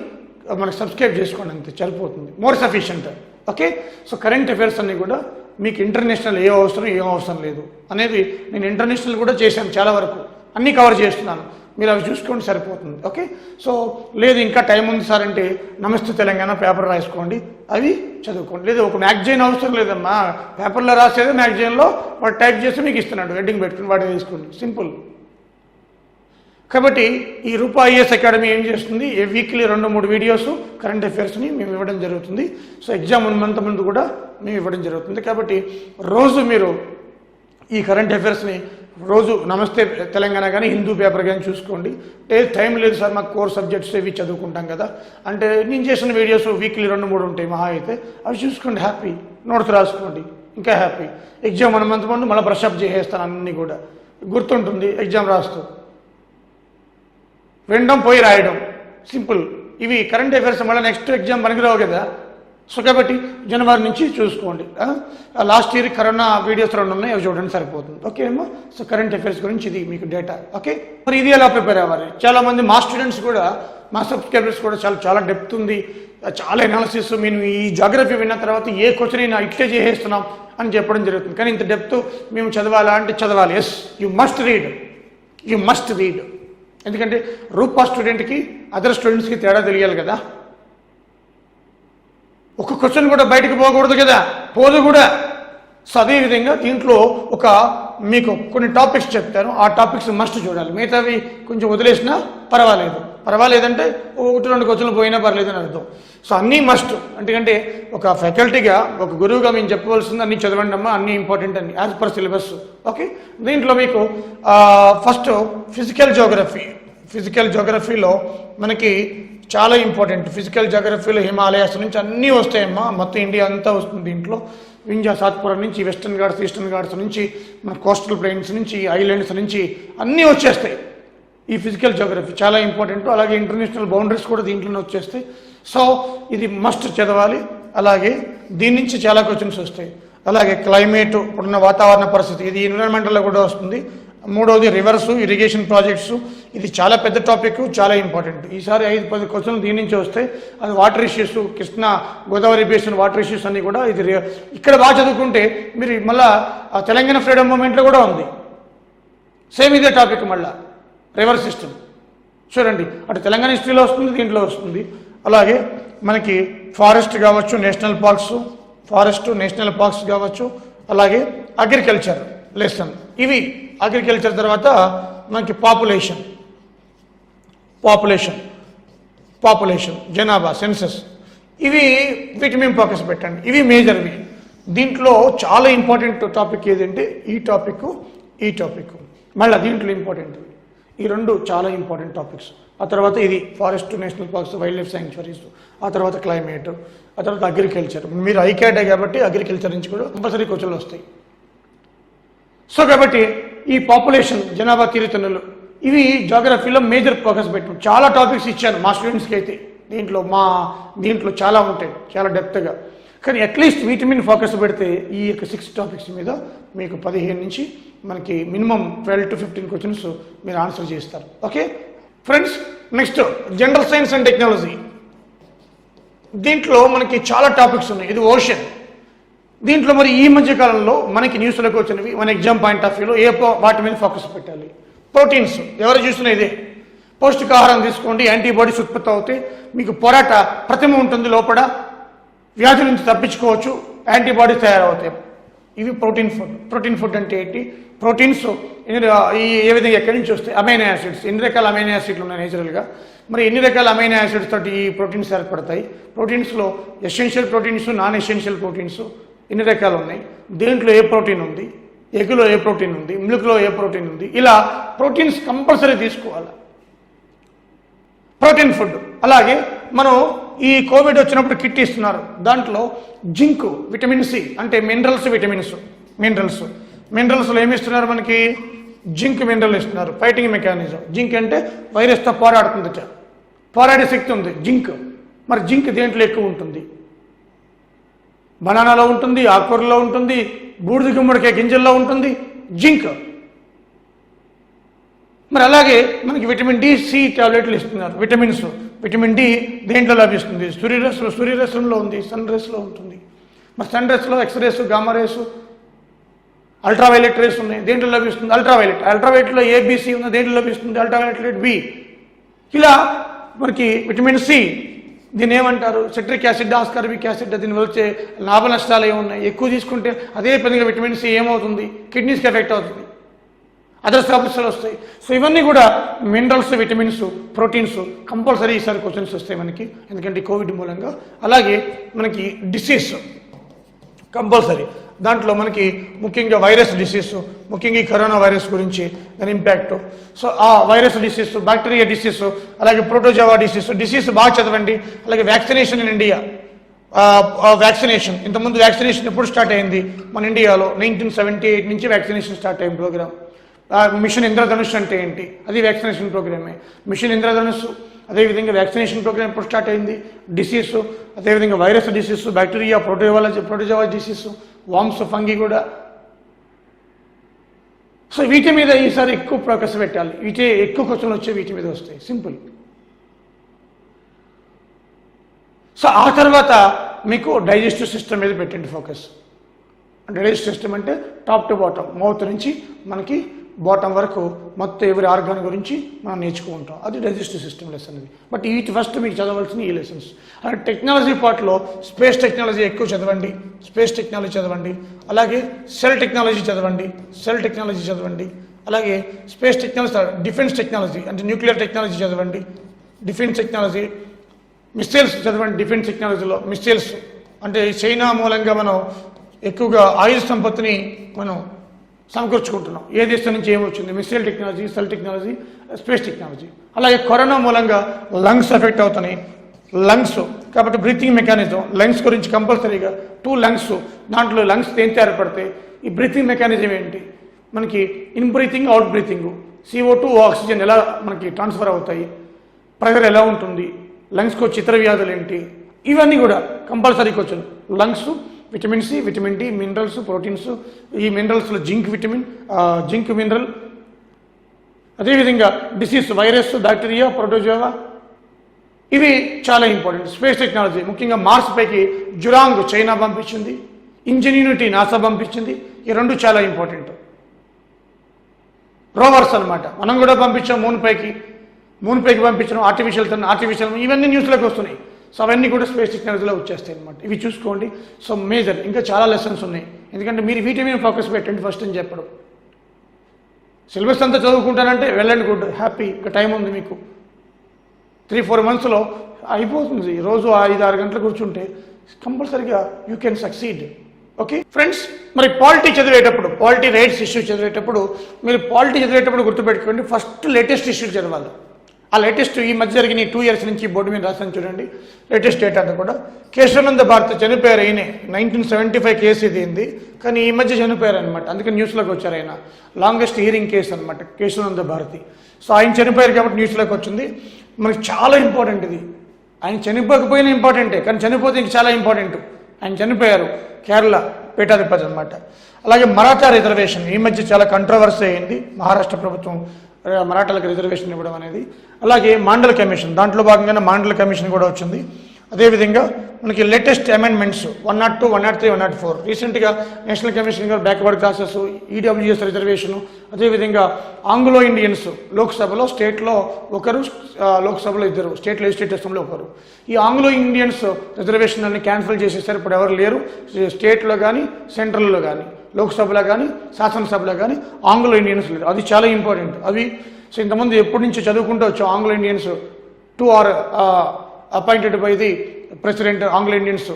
మనకు సబ్స్క్రైబ్ చేసుకోండి, అంతే సరిపోతుంది, more sufficient. Okay, so current affairs అన్నీ కూడా మీకు ఇంటర్నేషనల్ ఏం అవసరం లేదు అనేది నేను ఇంటర్నేషనల్ కూడా చేశాను, చాలా వరకు అన్నీ కవర్ చేస్తున్నాను, మీరు అవి చూసుకోండి సరిపోతుంది. ఓకే, సో లేదు ఇంకా టైం ఉంది సార్ అంటే నమస్తే తెలంగాణ పేపర్ రాసుకోండి, అవి చదువుకోండి. లేదు ఒక మ్యాగజైన్ అవసరం లేదమ్మా, పేపర్లో రాసేది మ్యాగజైన్లో వాడు టైప్ చేసి మీకు ఇస్తున్నాడు, హెడ్డింగ్ పెట్టుకుని వాడే తీసుకోండి, సింపుల్. కాబట్టి ఈ రూపా ఐఏఎస్ అకాడమీ ఏం చేస్తుంది, ఏ వీక్లీ 2-3 వీడియోస్ కరెంట్ అఫైర్స్ని మేము ఇవ్వడం జరుగుతుంది. సో ఎగ్జామ్ 1 మంత్ ముందు కూడా మేము ఇవ్వడం జరుగుతుంది. కాబట్టి రోజు మీరు ఈ కరెంట్ అఫైర్స్ని రోజు నమస్తే తెలంగాణ కానీ హిందూ పేపర్ కానీ చూసుకోండి. టైం లేదు సార్ మాకు కోర్ సబ్జెక్ట్స్ ఇవి చదువుకుంటాం కదా అంటే నేను చేసిన వీడియోస్ వీక్లీ 2-3 ఉంటాయి మహా అయితే, అవి చూసుకోండి, హ్యాపీ. నోట్స్ రాసుకోండి, ఇంకా హ్యాపీ. ఎగ్జామ్ 1 మంత్ ముందు మళ్ళీ బ్రషప్ చేసేస్తాను, అన్నీ కూడా గుర్తుంటుంది. ఎగ్జామ్ రాస్తూ వినడం, పోయి రాయడం, సింపుల్. ఇవి కరెంట్ అఫైర్స్ మళ్ళీ నెక్స్ట్ ఎగ్జామ్ పనికిరావు కదా. సో కాబట్టి జనవరి నుంచి చూసుకోండి. లాస్ట్ ఇయర్ కరోనా వీడియోస్ 2 ఉన్నాయి, అవి చూడండి సరిపోతుంది. ఓకే అమ్మా, సో కరెంట్ అఫైర్స్ గురించి ఇది మీకు డేటా. ఓకే, మరి ఇది ఎలా ప్రిపేర్ అవ్వాలి? చాలామంది మా స్టూడెంట్స్ కూడా, మా సబ్స్క్రైబర్స్ కూడా చాలా డెప్త్ ఉంది, చాలా ఎనాలిసిస్, మేము ఈ జాగ్రఫీ విన్న తర్వాత ఏ క్వశ్చన్ అయినా ఇట్లే చేసేస్తున్నాం అని చెప్పడం జరుగుతుంది. కానీ ఇంత డెప్త్ మేము చదవాలా అంటే చదవాలి. Yes, you must read. ఎందుకంటే రూపా స్టూడెంట్కి అదర్ స్టూడెంట్స్కి తేడా తెలియాలి కదా. ఒక క్వశ్చన్ కూడా బయటకు పోకూడదు కదా, పోదు కూడా. సో అదేవిధంగా దీంట్లో ఒక మీకు కొన్ని టాపిక్స్ చెప్తాను, ఆ టాపిక్స్ మస్ట్ చూడాలి. మిగతావి కొంచెం వదిలేసినా పర్వాలేదంటే 1-2 క్వశ్చన్లు పోయినా పర్లేదని అర్థం. సో అన్నీ మస్ట్. ఎందుకంటే ఒక ఫ్యాకల్టీగా, ఒక గురువుగా మేము చెప్పవలసింది అన్నీ చదవండి అమ్మా, అన్నీ ఇంపార్టెంట్ అని యాజ్ పర్ సిలబస్. ఓకే, దీంట్లో మీకు ఫస్ట్ ఫిజికల్ జోగ్రఫీలో మనకి చాలా ఇంపార్టెంట్. ఫిజికల్ జోగ్రఫీలో హిమాలయాస్ నుంచి అన్నీ వస్తాయమ్మా, మొత్తం ఇండియా అంతా వస్తుంది దీంట్లో. వింధ్య సాత్పురా నుంచి, వెస్టర్న్ ఘాట్స్, ఈస్టర్న్ ఘాట్స్ నుంచి, మన కోస్టల్ ప్లెయిన్స్ నుంచి, ఐలాండ్స్ నుంచి అన్నీ వచ్చేస్తాయి. ఈ ఫిజికల్ జోగ్రఫీ చాలా ఇంపార్టెంట్. అలాగే ఇంటర్నేషనల్ బౌండరీస్ కూడా దీంట్లోనే వచ్చేస్తాయి. సో ఇది మస్ట్ చదవాలి. అలాగే దీని నుంచి చాలా క్వశ్చన్స్ వస్తాయి. అలాగే క్లైమేట్, ఇప్పుడున్న వాతావరణ పరిస్థితి, ఇది ఎన్విరాన్మెంటల్లో కూడా వస్తుంది. మూడవది రివర్సు, ఇరిగేషన్ ప్రాజెక్ట్స్, ఇది చాలా పెద్ద టాపిక్, చాలా ఇంపార్టెంట్. ఈసారి 5-10 క్వశ్చన్లు దీని నుంచి వస్తాయి. అది water issues, Krishna Godavari basin water issues అన్నీ కూడా ఇది ఇక్కడ బాగా చదువుకుంటే మీరు మళ్ళా తెలంగాణ ఫ్రీడమ్ మూమెంట్లో కూడా ఉంది, సేమ్ ఇదే టాపిక్. మళ్ళా రివర్ సిస్టమ్ చూడండి, అటు తెలంగాణ హిస్టరీలో వస్తుంది, దీంట్లో వస్తుంది. అలాగే మనకి ఫారెస్ట్ కావచ్చు, నేషనల్ పార్క్స్ కావచ్చు. అలాగే అగ్రికల్చర్ లెసన్, ఇవి అగ్రికల్చర్. తర్వాత మనకి పాపులేషన్ జనాభా, సెన్సస్, వీటి మేము ఫోకస్ పెట్టండి. ఇవి మేజర్వి. దీంట్లో చాలా ఇంపార్టెంట్ టాపిక్ ఏదంటే ఈ టాపిక్ మళ్ళీ దీంట్లో ఇంపార్టెంట్. ఈ 2 చాలా ఇంపార్టెంట్ టాపిక్స్. ఆ తర్వాత ఇది forest, national parks, wild life sanctuaries, ఆ తర్వాత క్లైమేట్, ఆ తర్వాత అగ్రికల్చర్. మీరు ఐక్యాడే కాబట్టి అగ్రికల్చర్ నుంచి కూడా కంపల్సరీ క్వశ్చన్లు వస్తాయి. సో కాబట్టి ఈ పాపులేషన్, జనాభా తీరుతెన్నులు, ఇవి జాగ్రఫీలో మేజర్ ఫోకస్ పెట్టాం. చాలా టాపిక్స్ ఇచ్చాను మా స్టూడెంట్స్కి అయితే. దీంట్లో చాలా ఉంటాయి, చాలా డెప్త్గా. కానీ అట్లీస్ట్ వీటి మీద ఫోకస్ పెడితే ఈ యొక్క 6 టాపిక్స్ మీద మీకు 15 నుంచి మనకి మినిమం 12 to 15 క్వశ్చన్స్ మీరు ఆన్సర్ చేస్తారు. Okay friends, next general science and technology. దీంట్లో మనకి చాలా టాపిక్స్ ఉన్నాయి. ఇది ఓషన్. దీంట్లో మరి ఈ మధ్య కాలంలో మనకి న్యూస్లోకి వచ్చినవి, మన ఎగ్జామ్ పాయింట్ ఆఫ్ వ్యూలో వాటి మీద ఫోకస్ పెట్టాలి. ప్రోటీన్స్, ఎవరు చూసినా ఇదే. పౌష్టికాహారం తీసుకోండి, యాంటీబాడీస్ ఉత్పత్తి అవుతాయి, మీకు పోరాట ప్రతిమ ఉంటుంది లోపల, వ్యాధి నుంచి తప్పించుకోవచ్చు, యాంటీబాడీస్ తయారవుతాయి. ఇవి ప్రోటీన్ ఫుడ్ అంటే ఏంటి? ప్రోటీన్స్ ఏ విధంగా ఎక్కడి నుంచి వస్తాయి? Amino acids. ఎన్ని రకాల అమైనో యాసిడ్లు ఉన్నాయి నేచురల్గా? మరి ఎన్ని రకాల అమైనో యాసిడ్స్ తోటి ఈ ప్రోటీన్స్ ఏర్పడతాయి? ప్రోటీన్స్లో essential proteins, non essential proteins ఎన్ని రకాలు ఉన్నాయి? దేంట్లో ఏ ప్రోటీన్ ఉంది? ఎగ్లో ఏ ప్రోటీన్ ఉంది? మిల్క్లో ఏ ప్రోటీన్ ఉంది? ఇలా ప్రోటీన్స్ కంపల్సరీ తీసుకోవాలి, ప్రోటీన్ ఫుడ్. అలాగే మనం ఈ కోవిడ్ వచ్చినప్పుడు కిట్ ఇస్తున్నారు, దాంట్లో జింక్, విటమిన్ సి అంటే మినరల్స్లో ఏమి ఇస్తున్నారు మనకి? జింక్ మినరల్ ఇస్తున్నారు. Fighting mechanism. జింక్ అంటే వైరస్తో పోరాడుతుందట, పోరాడే శక్తి ఉంది జింక్. మరి జింక్ దేంట్లో ఎక్కువ ఉంటుంది? బనానాలో ఉంటుంది, ఆకుకూరలో ఉంటుంది, బూడిద గుమ్మడికాయ గింజల్లో ఉంటుంది జింక్. మరి అలాగే మనకి విటమిన్ డి, సి టాబ్లెట్లు ఇస్తున్నారు. విటమిన్ డి దేంట్లో లభిస్తుంది? సూర్యరశ్మిలో ఉంది, సన్ రేస్లో ఉంటుంది. మరి సన్ రేస్లో X rays, gamma rays, ultraviolet rays ఉన్నాయి. దేంట్లో లభిస్తుంది? అల్ట్రావైలెట్లో ఏబిసి ఉంది, దేంట్లో లభిస్తుంది? Ultraviolet B. ఇలా మనకి విటమిన్ సి, దీన్ని ఏమంటారు? Citric acid, ascorbic acid. దీని వచ్చే లాభ నష్టాలు ఏమున్నాయి? ఎక్కువ తీసుకుంటే అదే పనిగా విటమిన్ సి ఏమవుతుంది? కిడ్నీస్కి ఎఫెక్ట్ అవుతుంది, అదర్ సమస్యలు వస్తాయి. సో ఇవన్నీ కూడా మినరల్స్, విటమిన్స్, ప్రోటీన్స్ కంపల్సరీ ఈసారి క్వశ్చన్స్ వస్తాయి మనకి, ఎందుకంటే కోవిడ్ మూలంగా. అలాగే మనకి డిసీజ్ కంపల్సరీ. దాంట్లో మనకి ముఖ్యంగా వైరస్ డిసీజ్, ముఖ్యంగా ఈ కరోనా వైరస్ గురించి దాని ఇంపాక్ట్. సో ఆ వైరస్ డిసీజ్, బ్యాక్టీరియా డిసీజ్, అలాగే ప్రోటోజోవా డిసీజ్ బాగా చదవండి. అలాగే వ్యాక్సినేషన్ ఇన్ ఇండియా. వ్యాక్సినేషన్ ఇంతకుముందు వ్యాక్సినేషన్ ఎప్పుడు స్టార్ట్ అయింది మన ఇండియాలో? 1978 నుంచి వ్యాక్సినేషన్ స్టార్ట్ అయింది ప్రోగ్రామ్. మిషన్ ఇంద్రధనుష్ అంటే ఏంటి? అది వ్యాక్సినేషన్ ప్రోగ్రామే. మిషన్ ఇంద్రధనుష్, అదేవిధంగా వ్యాక్సినేషన్ ప్రోగ్రామ్ ఎప్పుడు స్టార్ట్ అయింది? డిసీజ్, అదేవిధంగా virus disease, bacteria, protozoa disease, worms, fungi కూడా. సో వీటి మీద ఈసారి ఎక్కువ ఫోకస్ పెట్టాలి. ఎక్కువ క్వశ్చన్లు వచ్చే వీటి మీద వస్తాయి, సింపుల్. సో ఆ తర్వాత మీకు డైజెస్టివ్ సిస్టమ్ మీద పెట్టండి ఫోకస్. డైజెస్టివ్ సిస్టమ్ అంటే టాప్ టు బాటమ్, మౌత్ నుంచి మనకి బాటమ్ వరకు మొత్తం ఎవరి ఆర్గాన్ గురించి మనం నేర్చుకుంటాం. అది డైజెస్టివ్ సిస్టమ్ లెసన్ ఇది. బట్ వీటి ఫస్ట్ మీకు చదవాల్సిన ఈ లెసన్స్. అలాగే టెక్నాలజీ పార్ట్లో స్పేస్ టెక్నాలజీ ఎక్కువ చదవండి, స్పేస్ టెక్నాలజీ చదవండి. అలాగే సెల్ టెక్నాలజీ చదవండి. అలాగే స్పేస్ టెక్నాలజీ, డిఫెన్స్ టెక్నాలజీ అంటే న్యూక్లియర్ టెక్నాలజీ చదవండి, డిఫెన్స్ టెక్నాలజీ, మిస్సైల్స్ చదవండి. డిఫెన్స్ టెక్నాలజీలో మిస్సైల్స్ అంటే చైనా మూలంగా మనం ఎక్కువగా ఆయుధ సంపత్తిని మనం సమకూర్చుకుంటున్నాం. ఏ దేశం నుంచి ఏమొచ్చింది, missile technology, cell technology, space technology. అలాగే కరోనా మూలంగా లంగ్స్ ఎఫెక్ట్ అవుతున్నాయి, లంగ్స్ కాబట్టి బ్రీతింగ్ మెకానిజం, లంగ్స్ గురించి కంపల్సరీగా 2 లంగ్స్, దాంట్లో లంగ్స్ ఏం ఏర్పడతాయి, ఈ బ్రీతింగ్ మెకానిజం ఏంటి, మనకి in breathing, out breathing, CO2 oxygen ఎలా మనకి ట్రాన్స్ఫర్ అవుతాయి, ప్రెషర్ ఎలా ఉంటుంది, లంగ్స్కి వచ్చే ఇతర వ్యాధులు ఏంటి, ఇవన్నీ కూడా కంపల్సరీకి వచ్చాయి. Lungs, vitamin C, vitamin D, minerals, proteins, ఈ మినరల్స్లో జింక్ మినరల్, అదేవిధంగా డిసీజ్, వైరస్, బ్యాక్టీరియా, ప్రోటోజోవా, ఇవి చాలా ఇంపార్టెంట్. స్పేస్ టెక్నాలజీ ముఖ్యంగా మార్స్ పైకి జురాంగ్ చైనా పంపించింది, ఇంజనీనిటీ నాసా పంపించింది. ఈ 2 చాలా ఇంపార్టెంట్. రోవర్స్ అనమాట, మనం కూడా పంపించాం మూన్ పైకి పంపించడం, ఆర్టిఫిషియల్ ఇవన్నీ న్యూస్లోకి వస్తున్నాయి. సో అవన్నీ కూడా స్పేస్ టెక్నాలజీలో వచ్చేస్తాయి అనమాట. ఇవి చూసుకోండి. సో మేజర్ ఇంకా చాలా లెసన్స్ ఉన్నాయి, ఎందుకంటే మీరు వీటి మీద ఫోకస్ పెట్టండి ఫస్ట్ అని చెప్పడం. సిలబస్ అంతా చదువుకుంటానంటే వెళ్ళండి, గుడ్, హ్యాపీ, ఇంకా టైం ఉంది మీకు. 3-4 మంత్స్లో అయిపోతుంది. రోజు 5-6 గంటలు కూర్చుంటే కంపల్సరీగా you can succeed. Okay friends, మరి పాలిటీ రైట్స్ ఇష్యూ చదివేటప్పుడు మీరు గుర్తుపెట్టుకోండి, ఫస్ట్ లేటెస్ట్ ఇష్యూ చదవాలి. ఆ లేటెస్ట్ ఈ మధ్య జరిగిన 2 years నుంచి బోర్డు మీద రాసాను చూడండి, లేటెస్ట్ డేటా అంతా కూడా. కేశవానంద భారతి చనిపోయారు. ఆయన 1975 కేసు ఇది అయింది, కానీ ఈ మధ్య చనిపోయారు అనమాట. అందుకని న్యూస్లోకి వచ్చారు. ఆయన లాంగెస్ట్ హియరింగ్ కేసు అనమాట, కేశవానంద భారతి. సో ఆయన చనిపోయారు కాబట్టి న్యూస్లోకి వచ్చింది. మనకి చాలా ఇంపార్టెంట్ ఇది. ఆయన చనిపోకపోయినా ఇంపార్టెంటే, కానీ చనిపోతే ఇంక చాలా ఇంపార్టెంట్. ఆయన చనిపోయారు, కేరళ పీఠాధిపతి అనమాట. అలాగే మరాఠా రిజర్వేషన్ ఈ మధ్య చాలా కంట్రవర్సీ అయింది, మహారాష్ట్ర ప్రభుత్వం మరాఠాలకు రిజర్వేషన్ ఇవ్వడం అనేది. అలాగే మాండల్ కమిషన్, దాంట్లో భాగంగానే మాండల్ కమిషన్ కూడా వచ్చింది. అదేవిధంగా మనకి లేటెస్ట్ అమెండ్మెంట్స్ 102, 103, 104 రీసెంట్గా నేషనల్ కమిషన్ గారు బ్యాక్వర్డ్ క్లాసెస్, ఈడబ్ల్యూఎస్ రిజర్వేషను, అదేవిధంగా ఆంగ్లో ఇండియన్స్ లోక్సభలో స్టేట్లో ఒకరు, లోక్సభలో 2, స్టేట్ లెజిస్లేటివ్ అసెంబ్లీలో ఒకరు. ఈ ఆంగ్లో ఇండియన్స్ రిజర్వేషన్ అన్ని క్యాన్సిల్ చేసేసారు. ఇప్పుడు ఎవరు లేరు స్టేట్లో కానీ సెంట్రల్లో కానీ, లోక్సభలో కానీ శాసనసభలో కానీ ఆంగ్లో ఇండియన్స్ లేరు. అది చాలా ఇంపార్టెంట్. అవి సో ఇంతమంది ఎప్పటి నుంచో చదువుకుంటూ వచ్చాం, Anglo Indians 2 are appointed by the president Anglo Indians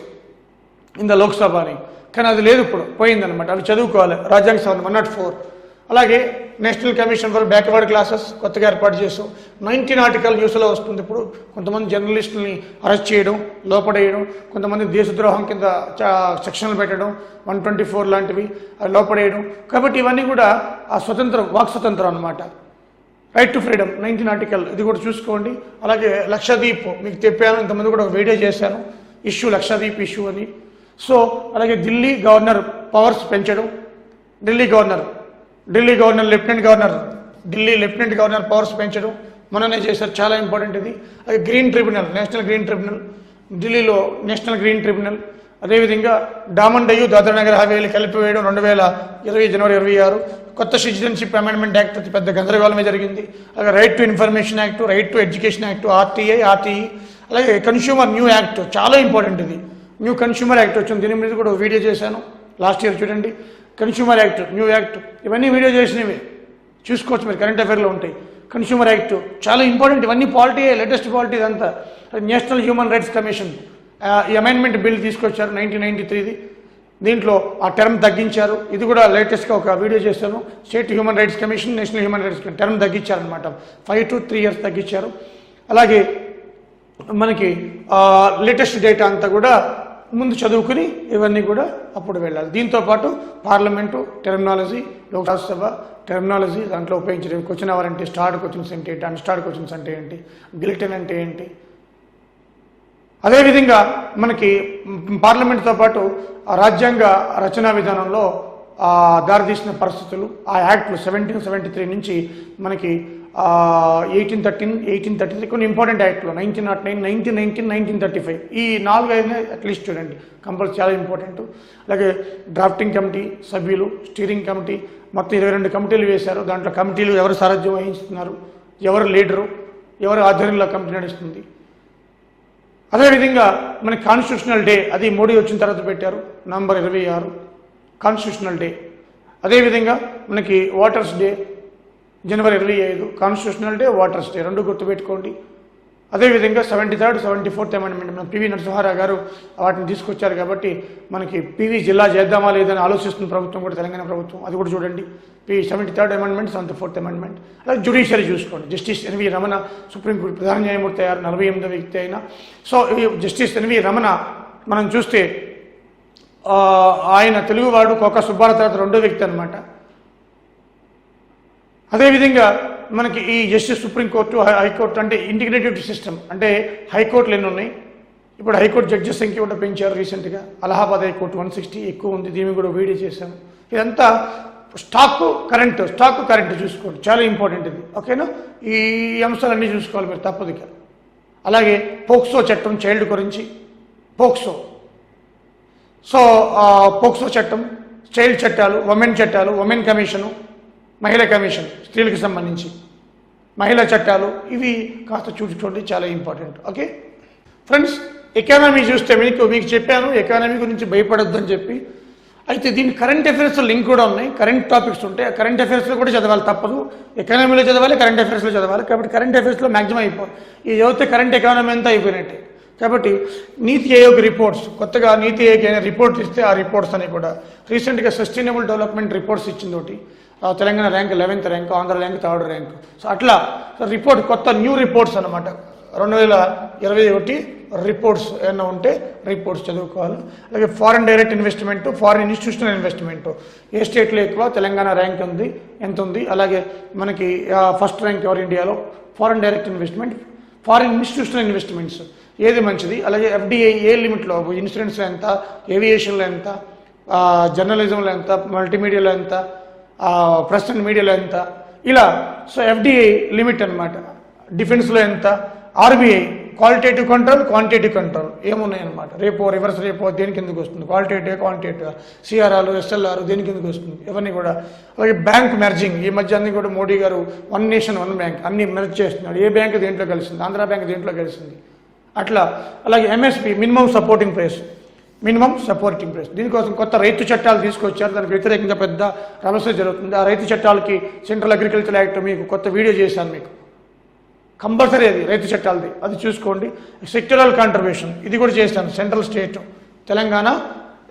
in the Lok Sabha అని. కానీ అది లేదు, ఇప్పుడు పోయిందనమాట. అవి చదువుకోవాలి. రాజ్యాంగ సవరణ 104. అలాగే national commission for backward classes కొత్తగా ఏర్పాటు చేసాం. 19 ఆర్టికల్ న్యూస్లో వస్తుంది. ఇప్పుడు కొంతమంది జర్నలిస్టులని అరెస్ట్ చేయడం, లోపడేయడం, కొంతమంది దేశద్రోహం కింద సెక్షన్లు పెట్టడం, 124 లాంటివి అవి లోపడేయడం. కాబట్టి ఇవన్నీ కూడా ఆ వాక్ స్వతంత్రం అనమాట. రైట్ టు ఫ్రీడమ్ 19 ఆర్టికల్, ఇది కూడా చూసుకోండి. అలాగే లక్షద్వీప్ మీకు చెప్పాను, ఇంతమంది కూడా ఒక వీడియో చేశాను, లక్షద్వీప్ ఇష్యూ అని. సో అలాగే ఢిల్లీ గవర్నర్ పవర్స్ పెంచడం, Delhi governor lieutenant governor powers పెంచడం మననే చేశారు, చాలా ఇంపార్టెంట్ ఇది. అలాగే green tribunal, national green tribunal, ఢిల్లీలో నేషనల్ గ్రీన్ ట్రిబ్యునల్. అదేవిధంగా డామన్ డయ్యూ దాద్రా నగర్ హవేలీ కలిపివేయడం 2020 జనవరి 26. కొత్త సిటిజన్షిప్ అమెండ్మెంట్ యాక్ట్ అతి పెద్ద గందరగోళమే జరిగింది. అలాగే right to information act, right to education act, RTE. అలాగే కన్స్యూమర్ న్యూ యాక్ట్, చాలా ఇంపార్టెంట్ ఇది. న్యూ కన్స్యూమర్ యాక్ట్ వచ్చింది, దీని మీద కూడా వీడియో చేశాను లాస్ట్ ఇయర్, చూడండి. కన్స్యూమర్ యాక్ట్, న్యూ యాక్ట్, ఇవన్నీ వీడియో చేసినవి చూసుకోవచ్చు మీరు, కరెంట్ అఫైర్లో ఉంటాయి. కన్స్యూమర్ యాక్ట్ చాలా ఇంపార్టెంట్. ఇవన్నీ పాలిటీ, లేటెస్ట్ పాలిటీ ఇదంతా. నేషనల్ హ్యూమన్ రైట్స్ కమిషన్ ఈ అమెండ్మెంట్ బిల్ తీసుకొచ్చారు 1993ది. దీంట్లో ఆ టర్మ్ తగ్గించారు. ఇది కూడా లేటెస్ట్గా ఒక వీడియో చేశాను. State human rights commission, national human rights term తగ్గించారనమాట, 5 to 3 years తగ్గించారు. అలాగే మనకి లేటెస్ట్ డేటా అంతా కూడా ముందు చదువుకుని ఇవన్నీ కూడా అప్పుడు వెళ్ళాలి. దీంతోపాటు పార్లమెంటు టెర్మినాలజీ, లోక్సభ టెర్మినాలజీ, దాంట్లో ఉపయోగించే క్వశ్చన్ అవర్ అంటే, స్టార్డ్ క్వశ్చన్స్ అంటే ఏంటి, అన్స్టార్డ్ క్వశ్చన్స్ అంటే ఏంటి, గిల్టన్ అంటే ఏంటి. అదేవిధంగా మనకి పార్లమెంట్తో పాటు రాజ్యాంగ రచనా విధానంలో దారితీసిన పరిస్థితులు, ఆ యాక్ట్లు 1773 నుంచి మనకి 1833 కొన్ని ఇంపార్టెంట్ యాక్ట్లో 1909, 1919, 1935 ఈ 4-5 అట్లీస్ట్ చూడండి కంపల్సరీ చాలా ఇంపార్టెంట్. అలాగే డ్రాఫ్టింగ్ కమిటీ సభ్యులు, స్టీరింగ్ కమిటీ, మొత్తం 22 కమిటీలు వేశారు. దాంట్లో కమిటీలు ఎవరు సారథ్యం వహిస్తున్నారు, ఎవరు లీడరు, ఎవరు ఆధ్వర్యంలో కమిటీ నడుస్తుంది. అదేవిధంగా మనకి కాన్స్టిట్యూషనల్ డే అది మోడీ వచ్చిన తర్వాత పెట్టారు, నవంబర్ 26 కాన్స్టిట్యూషనల్ డే. అదేవిధంగా మనకి వాటర్స్ డే జనవరి 25 కాన్స్టిట్యూషనల్ డే, వాటర్స్ డే 2 గుర్తుపెట్టుకోండి. అదేవిధంగా 73rd, 74th అమెండ్మెంట్ మన పివి నరసింహారావు గారు వాటిని తీసుకొచ్చారు కాబట్టి మనకి పివి జిల్లా చేద్దామా లేదని ఆలోచిస్తున్న ప్రభుత్వం కూడా తెలంగాణ ప్రభుత్వం, అది కూడా చూడండి. 73rd amendment, 74th amendment. అలాగే జ్యుడిషియరీ చూసుకోండి. జస్టిస్ ఎన్వి రమణ సుప్రీంకోర్టు ప్రధాన న్యాయమూర్తి అయ్యారు, 48వ వ్యక్తి అయినా. సో ఈ జస్టిస్ ఎన్వి రమణ మనం చూస్తే ఆయన తెలుగువాడు, కోక సుబ్బారావు తర్వాత 2వ వ్యక్తి అనమాట. అదేవిధంగా మనకి ఈ జస్టిస్ సుప్రీంకోర్టు, హైకోర్టు అంటే ఇంటిగ్రేటెడ్ సిస్టమ్. అంటే హైకోర్టులు ఎన్ని ఉన్నాయి, ఇప్పుడు హైకోర్టు జడ్జెస్ సంఖ్య కూడా పెంచారు రీసెంట్గా. అలహాబాద్ హైకోర్టు 160 ఎక్కువ ఉంది, దీన్ని కూడా వీడియో చేశాము. ఇదంతా స్టాక్ కరెంట్ చూసుకోండి, చాలా ఇంపార్టెంట్ ఇది. ఓకేనా, ఈ అంశాలన్నీ చూసుకోవాలి మీరు తప్పదుగా. అలాగే పోక్సో చట్టం, చైల్డ్ గురించి పోక్సో. సో పోక్సో చట్టం, చైల్డ్ చట్టాలు, ఉమెన్ కమిషను, మహిళా కమిషన్ స్త్రీలకు సంబంధించి మహిళా చట్టాలు, ఇవి కాస్త చూసుకోండి, చాలా ఇంపార్టెంట్. ఓకే ఫ్రెండ్స్, ఎకానమీ చూస్తే మీకు చెప్పాను ఎకానమీ గురించి భయపడొద్దని చెప్పి. అయితే దీని కరెంట్ అఫైర్స్లో లింక్ కూడా ఉన్నాయి, కరెంట్ టాపిక్స్ ఉంటాయి. ఆ కరెంట్ అఫైర్స్లో కూడా చదవాలి, తప్పదు. ఎకానమీలో చదవాలి, కరెంట్ అఫైర్స్లో చదవాలి. కాబట్టి కరెంట్ అఫైర్స్లో మ్యాక్సిమం అయిపోయి ఈ చదివితే కరెంట్ ఎకానమీ అంతా అయిపోయినట్టే. కాబట్టి నీతి ఆయోగ్ రిపోర్ట్స్, కొత్తగా నీతి ఆయోగ్ అనే రిపోర్ట్స్ ఇస్తే ఆ రిపోర్ట్స్ అని కూడా రీసెంట్గా సస్టైనబుల్ డెవలప్మెంట్ రిపోర్ట్స్ ఇచ్చింది ఒకటి. Telangana rank 11th rank, Andhra rank 3rd rank. So అట్లా రిపోర్ట్, కొత్త న్యూ రిపోర్ట్స్ అనమాట. 2021 రిపోర్ట్స్ ఏమైనా ఉంటే రిపోర్ట్స్ చదువుకోవాలి. అలాగే foreign direct investment, foreign institutional investment ఏ స్టేట్లో ఎక్కువ, తెలంగాణ ర్యాంక్ ఉంది ఎంత ఉంది. అలాగే మనకి ఫస్ట్ ర్యాంక్ ఎవరు ఇండియాలో, foreign direct investment, foreign institutional investments ఏది మంచిది. అలాగే ఎఫ్డిఐ ఏ లిమిట్లో, ఇన్సూరెన్స్లో ఎంత, ఏవియేషన్లో ఎంత, జర్నలిజంలో ఎంత, మల్టీమీడియాలో ఎంత, ప్రెస్ అండ్ మీడియాలో ఎంత, ఇలా. సో ఎఫ్డిఐ లిమిట్ అనమాట. డిఫెన్స్లో ఎంత, RBI qualitative control, quantitative control ఏమున్నాయన్నమాట. రేపో, రివర్స్ రేపో దేనికి ఎందుకు వస్తుంది, క్వాలిటేటివ్, క్వాంటిటేటివ్, సిఆర్ఆర్, ఎస్ఎల్ఆర్ దేనికి ఎందుకు వస్తుంది, ఇవన్నీ కూడా. అలాగే బ్యాంక్ మెర్జింగ్, ఈ మధ్య అన్ని కూడా మోడీ గారు 1 నేషన్ 1 బ్యాంక్ అన్ని మెర్జ్ చేస్తున్నాడు. ఏ బ్యాంక్ దేంట్లో కలిసింది, ఆంధ్ర బ్యాంక్ దేంట్లో కలిసింది అట్లా. అలాగే ఎంఎస్పి, మినిమం సపోర్టింగ్ ప్రైస్, దీనికోసం కొత్త రైతు చట్టాలు తీసుకొచ్చారు. దానికి వ్యతిరేకంగా పెద్ద రమస్య జరుగుతుంది. ఆ రైతు చట్టాలకి సెంట్రల్ అగ్రికల్చర్ యాక్ట్ మీకు కొత్త వీడియో చేశాను, మీకు కంపల్సరీ అది రైతు చట్టాలది, అది చూసుకోండి. సెక్టరల్ కాంట్రిబ్యూషన్ ఇది కూడా చేశాను, సెంట్రల్ స్టేట్ తెలంగాణ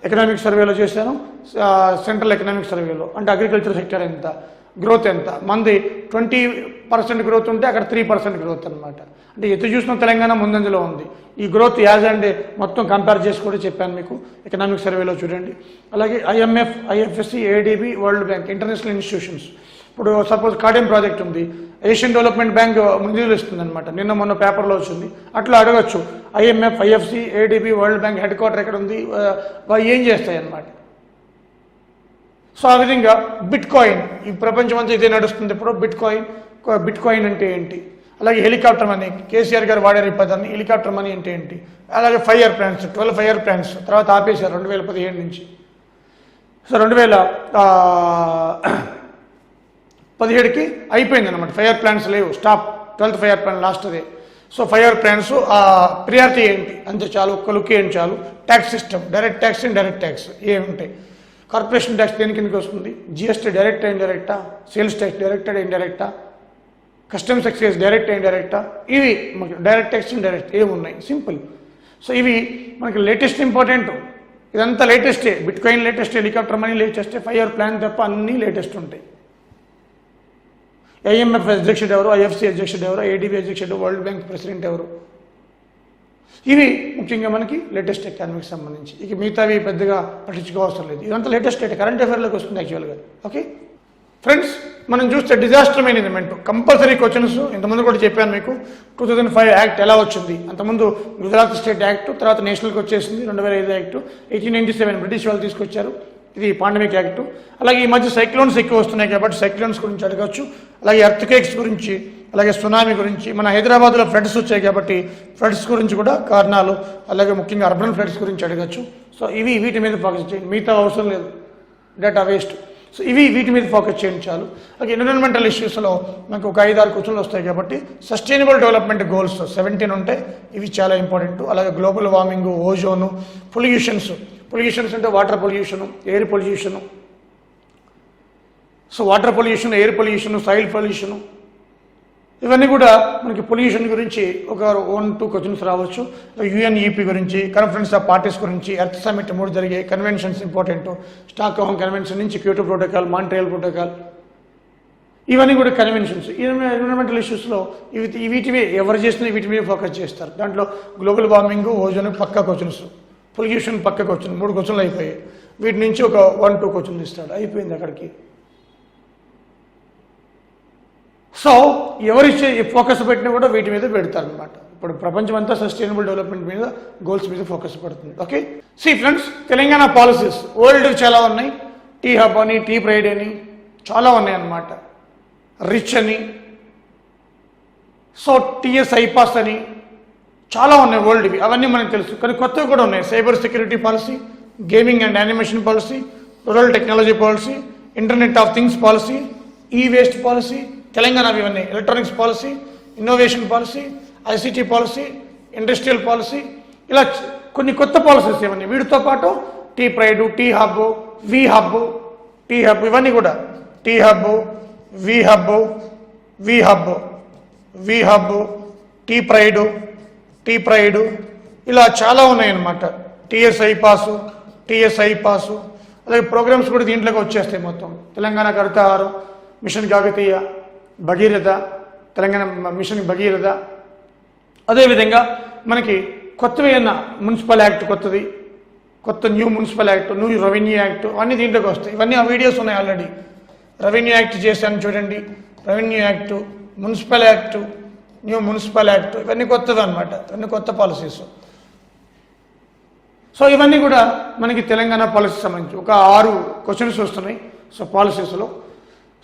ఎకనామిక్ సర్వేలో చేశాను, సెంట్రల్ ఎకనామిక్ సర్వేలో. అంటే అగ్రికల్చర్ సెక్టర్ ఎంత, గ్రోత్ ఎంత, మంది 20% గ్రోత్ ఉంటే అక్కడ 3% గ్రోత్ అనమాట. అంటే ఎటు చూసిన తెలంగాణ ముందంజలో ఉంది. ఈ గ్రోత్ యాజ్ అండ్ మొత్తం కంపేర్ చేసి కూడా చెప్పాను మీకు, ఎకనామిక్ సర్వేలో చూడండి. అలాగే IMF, IFSC, ADB, world bank international institutions. ఇప్పుడు సపోజ్ కార్డియం ప్రాజెక్ట్ ఉంది, ఏషియన్ డెవలప్మెంట్ బ్యాంక్ మంజూరు ఇస్తుంది అనమాట, నిన్న మొన్న పేపర్లో వచ్చింది. అట్లా అడగచ్చు, IMF, IFC, ADB, world bank head quarter ఎక్కడ ఉంది, ఏం చేస్తాయి అన్నమాట. సో ఆ విధంగా బిట్ కాయిన్, ఈ ప్రపంచం అంతా ఇదే నడుస్తుంది ఇప్పుడు. బిట్ కాయిన్ అంటే ఏంటి, అలాగే హెలికాప్టర్ మనీ, కేసీఆర్ గారు వాడారు ఈ పదాన్ని. హెలికాప్టర్ మనీ అంటే ఏంటి, అలాగే 5 ప్లాన్స్, 12 5 ప్లాన్స్ తర్వాత ఆపేశారు 2017 నుంచి. సో 2017కి అయిపోయింది అనమాట, 5 ప్లాన్స్ లేవు, స్టాప్. 12th 5 ప్లాన్ లాస్ట్ అదే. సో 5 ప్లాన్స్ ప్రియారిటీ ఏంటి అంతే చాలు, ఒక్క లుక్ ఏంటి చాలు. Tax system, direct tax, indirect tax ఏముంటాయి. కార్పొరేషన్ ట్యాక్స్ దేని కిందకి వస్తుంది, జిఎస్టీ డైరెక్టా ఇండైరెక్టా, సేల్స్ ట్యాక్స్ డైరెక్టా ఇండైరెక్టా, కస్టమ్స్ ఎక్సైజ్ డైరెక్టా ఇండైరెక్టా, ఇవి డైరెక్ట్ ట్యాక్స్ ఇండైరెక్ట్ ఏమున్నాయి, సింపుల్. సో ఇవి మనకి లేటెస్ట్ ఇంపార్టెంట్, ఇదంతా లేటెస్టే. Bitcoin latest, helicopter money లేటెస్టే, 5 ప్లాన్ తప్ప అన్నీ లేటెస్ట్ ఉంటాయి. IMF అధ్యక్షుడు ఎవరు, IFC అధ్యక్షుడు ఎవరు, ADB అధ్యక్షుడు, వరల్డ్ బ్యాంక్ ప్రెసిడెంట్ ఎవరు, ఇవి ముఖ్యంగా మనకి లేటెస్ట్ ఎకానమీకి సంబంధించి. ఇక మిగతావి పెద్దగా పట్టించుకోవాల్సిన లేదు, ఇదంతా లేటెస్ట్ కరెంట్ అఫైర్లోకి వస్తుంది యాక్చువల్గా. ఓకే ఫ్రెండ్స్, మనం చూస్తే డిజాస్టర్ మేనేజ్మెంట్ కంపల్సరీ క్వశ్చన్స్. ఇంతకుముందు కూడా చెప్పాను మీకు, 2005 యాక్ట్ ఎలా వచ్చింది. అంతకుముందు గుజరాత్ స్టేట్ యాక్ట్, తర్వాత నేషనల్కి వచ్చేసింది 2005 యాక్ట్. 1897 బ్రిటిష్ వాళ్ళు తీసుకొచ్చారు, ఇది పాండమిక్ యాక్ట్. అలాగే ఈ మధ్య సైక్లోన్స్ ఎక్కువ వస్తున్నాయి కాబట్టి సైక్లోన్స్ గురించి అడగచ్చు. అలాగే ఎర్త్ క్వేక్స్ గురించి అలాగే సునామీ గురించి, మన హైదరాబాద్లో ఫ్లడ్స్ వచ్చాయి కాబట్టి ఫ్లడ్స్ గురించి కూడా కారణాలు, అలాగే ముఖ్యంగా అర్బన్ ఫ్లడ్స్ గురించి అడగచ్చు. సో ఇవి వీటి మీద ఫోకస్ చేయండి, మిగతా అవసరం లేదు, డేటా వేస్ట్. సో వీటి మీద ఫోకస్ చేయండి చాలు. అలాగే ఎన్విరాన్మెంటల్ ఇష్యూస్లో మనకు ఒక 5-6 క్వశ్చన్లు వస్తాయి కాబట్టి సస్టైనబుల్ డెవలప్మెంట్ గోల్స్ 17 ఉంటాయి, ఇవి చాలా ఇంపార్టెంట్. అలాగే గ్లోబల్ వార్మింగ్, ఓజోను, పొల్యూషన్స్ అంటే water pollution, air pollution. So water pollution, air pollution, soil pollution, ఇవన్నీ కూడా మనకి పొల్యూషన్ గురించి ఒక 1-2 క్వశ్చన్స్ రావచ్చు. యుఎన్ఈపీ గురించి, కాన్ఫరెన్స్ ఆఫ్ పార్టీస్ గురించి, ఎర్త్ సమిట్ 3 జరిగే కన్వెన్షన్స్ ఇంపార్టెంట్, స్టాక్హోమ్ కన్వెన్షన్ నుంచి క్యోటో ప్రోటోకాల్, మాంట్రియల్ ప్రోటోకాల్, ఇవన్నీ కూడా కన్వెన్షన్స్. ఎన్విరాన్మెంటల్ ఇష్యూస్లో వీటివి ఎవరు చేసినా వీటి మీద ఫోకస్ చేస్తారు. దాంట్లో గ్లోబల్ వార్మింగ్, ఓజోన్ పక్కా క్వశ్చన్స్, పొల్యూషన్ పక్క క్వశ్చన్, 3 క్వశ్చన్లు అయిపోయాయి. వీటి నుంచి ఒక 1-2 క్వశ్చన్లు ఇస్తాడు, అయిపోయింది అక్కడికి. సో ఎవరి ఫోకస్ పెట్టినా కూడా వీటి మీద పెడతారనమాట. ఇప్పుడు ప్రపంచం అంతా సస్టైనబుల్ డెవలప్మెంట్ మీద, గోల్స్ మీద ఫోకస్ పడుతుంది. Okay, friends, Telangana policies world చాలా ఉన్నాయి. టీ హబ్ అని, టీ ప్రైడ్ అని చాలా ఉన్నాయి అన్నమాట. రిచ్ అని, సో టీఎస్ ఐపాస్ అని చాలా ఉన్నాయి వరల్డ్వి, అవన్నీ మనకు తెలుసు. కానీ కొత్తవి కూడా ఉన్నాయి. Cyber security policy, gaming and animation policy, rural technology policy, internet of things policy, ఈ వేస్ట్ పాలసీ, తెలంగాణ ఇవన్నీ, electronics policy, innovation policy, ICT policy, industrial policy, ఇలా కొన్ని కొత్త పాలసీస్ ఇవన్నీ. వీటితో పాటు టీ ప్రైడ్, టీ హబ్, వి హబ్, టీ హబ్, ఇవన్నీ కూడా టీ హబ్, వి హబ్, వి హబ్, వి హబ్, టీ ప్రైడ్, ఇలా చాలా ఉన్నాయన్నమాట. టీఎస్ఐ పాసు, అలాగే ప్రోగ్రామ్స్ కూడా దీంట్లోకి వచ్చేస్తాయి మొత్తం. Telangana Harithaharam, mission Kakatiya, Bhagiratha, Telangana mission Bhagiratha. అదేవిధంగా మనకి కొత్తవి అయిన మున్సిపల్ యాక్ట్, కొత్త new municipal act, new revenue act, అన్నీ దీంట్లోకి వస్తాయి. ఇవన్నీ ఆ వీడియోస్ ఉన్నాయి ఆల్రెడీ. రెవెన్యూ యాక్ట్ చేశాను చూడండి, revenue act, municipal act, new municipal act, ఇవన్నీ కొత్తవి అనమాట, ఇవన్నీ కొత్త పాలసీస్. సో ఇవన్నీ కూడా మనకి తెలంగాణ పాలసీ సంబంధించి ఒక 6 క్వశ్చన్స్ వస్తున్నాయి. సో పాలసీస్లో,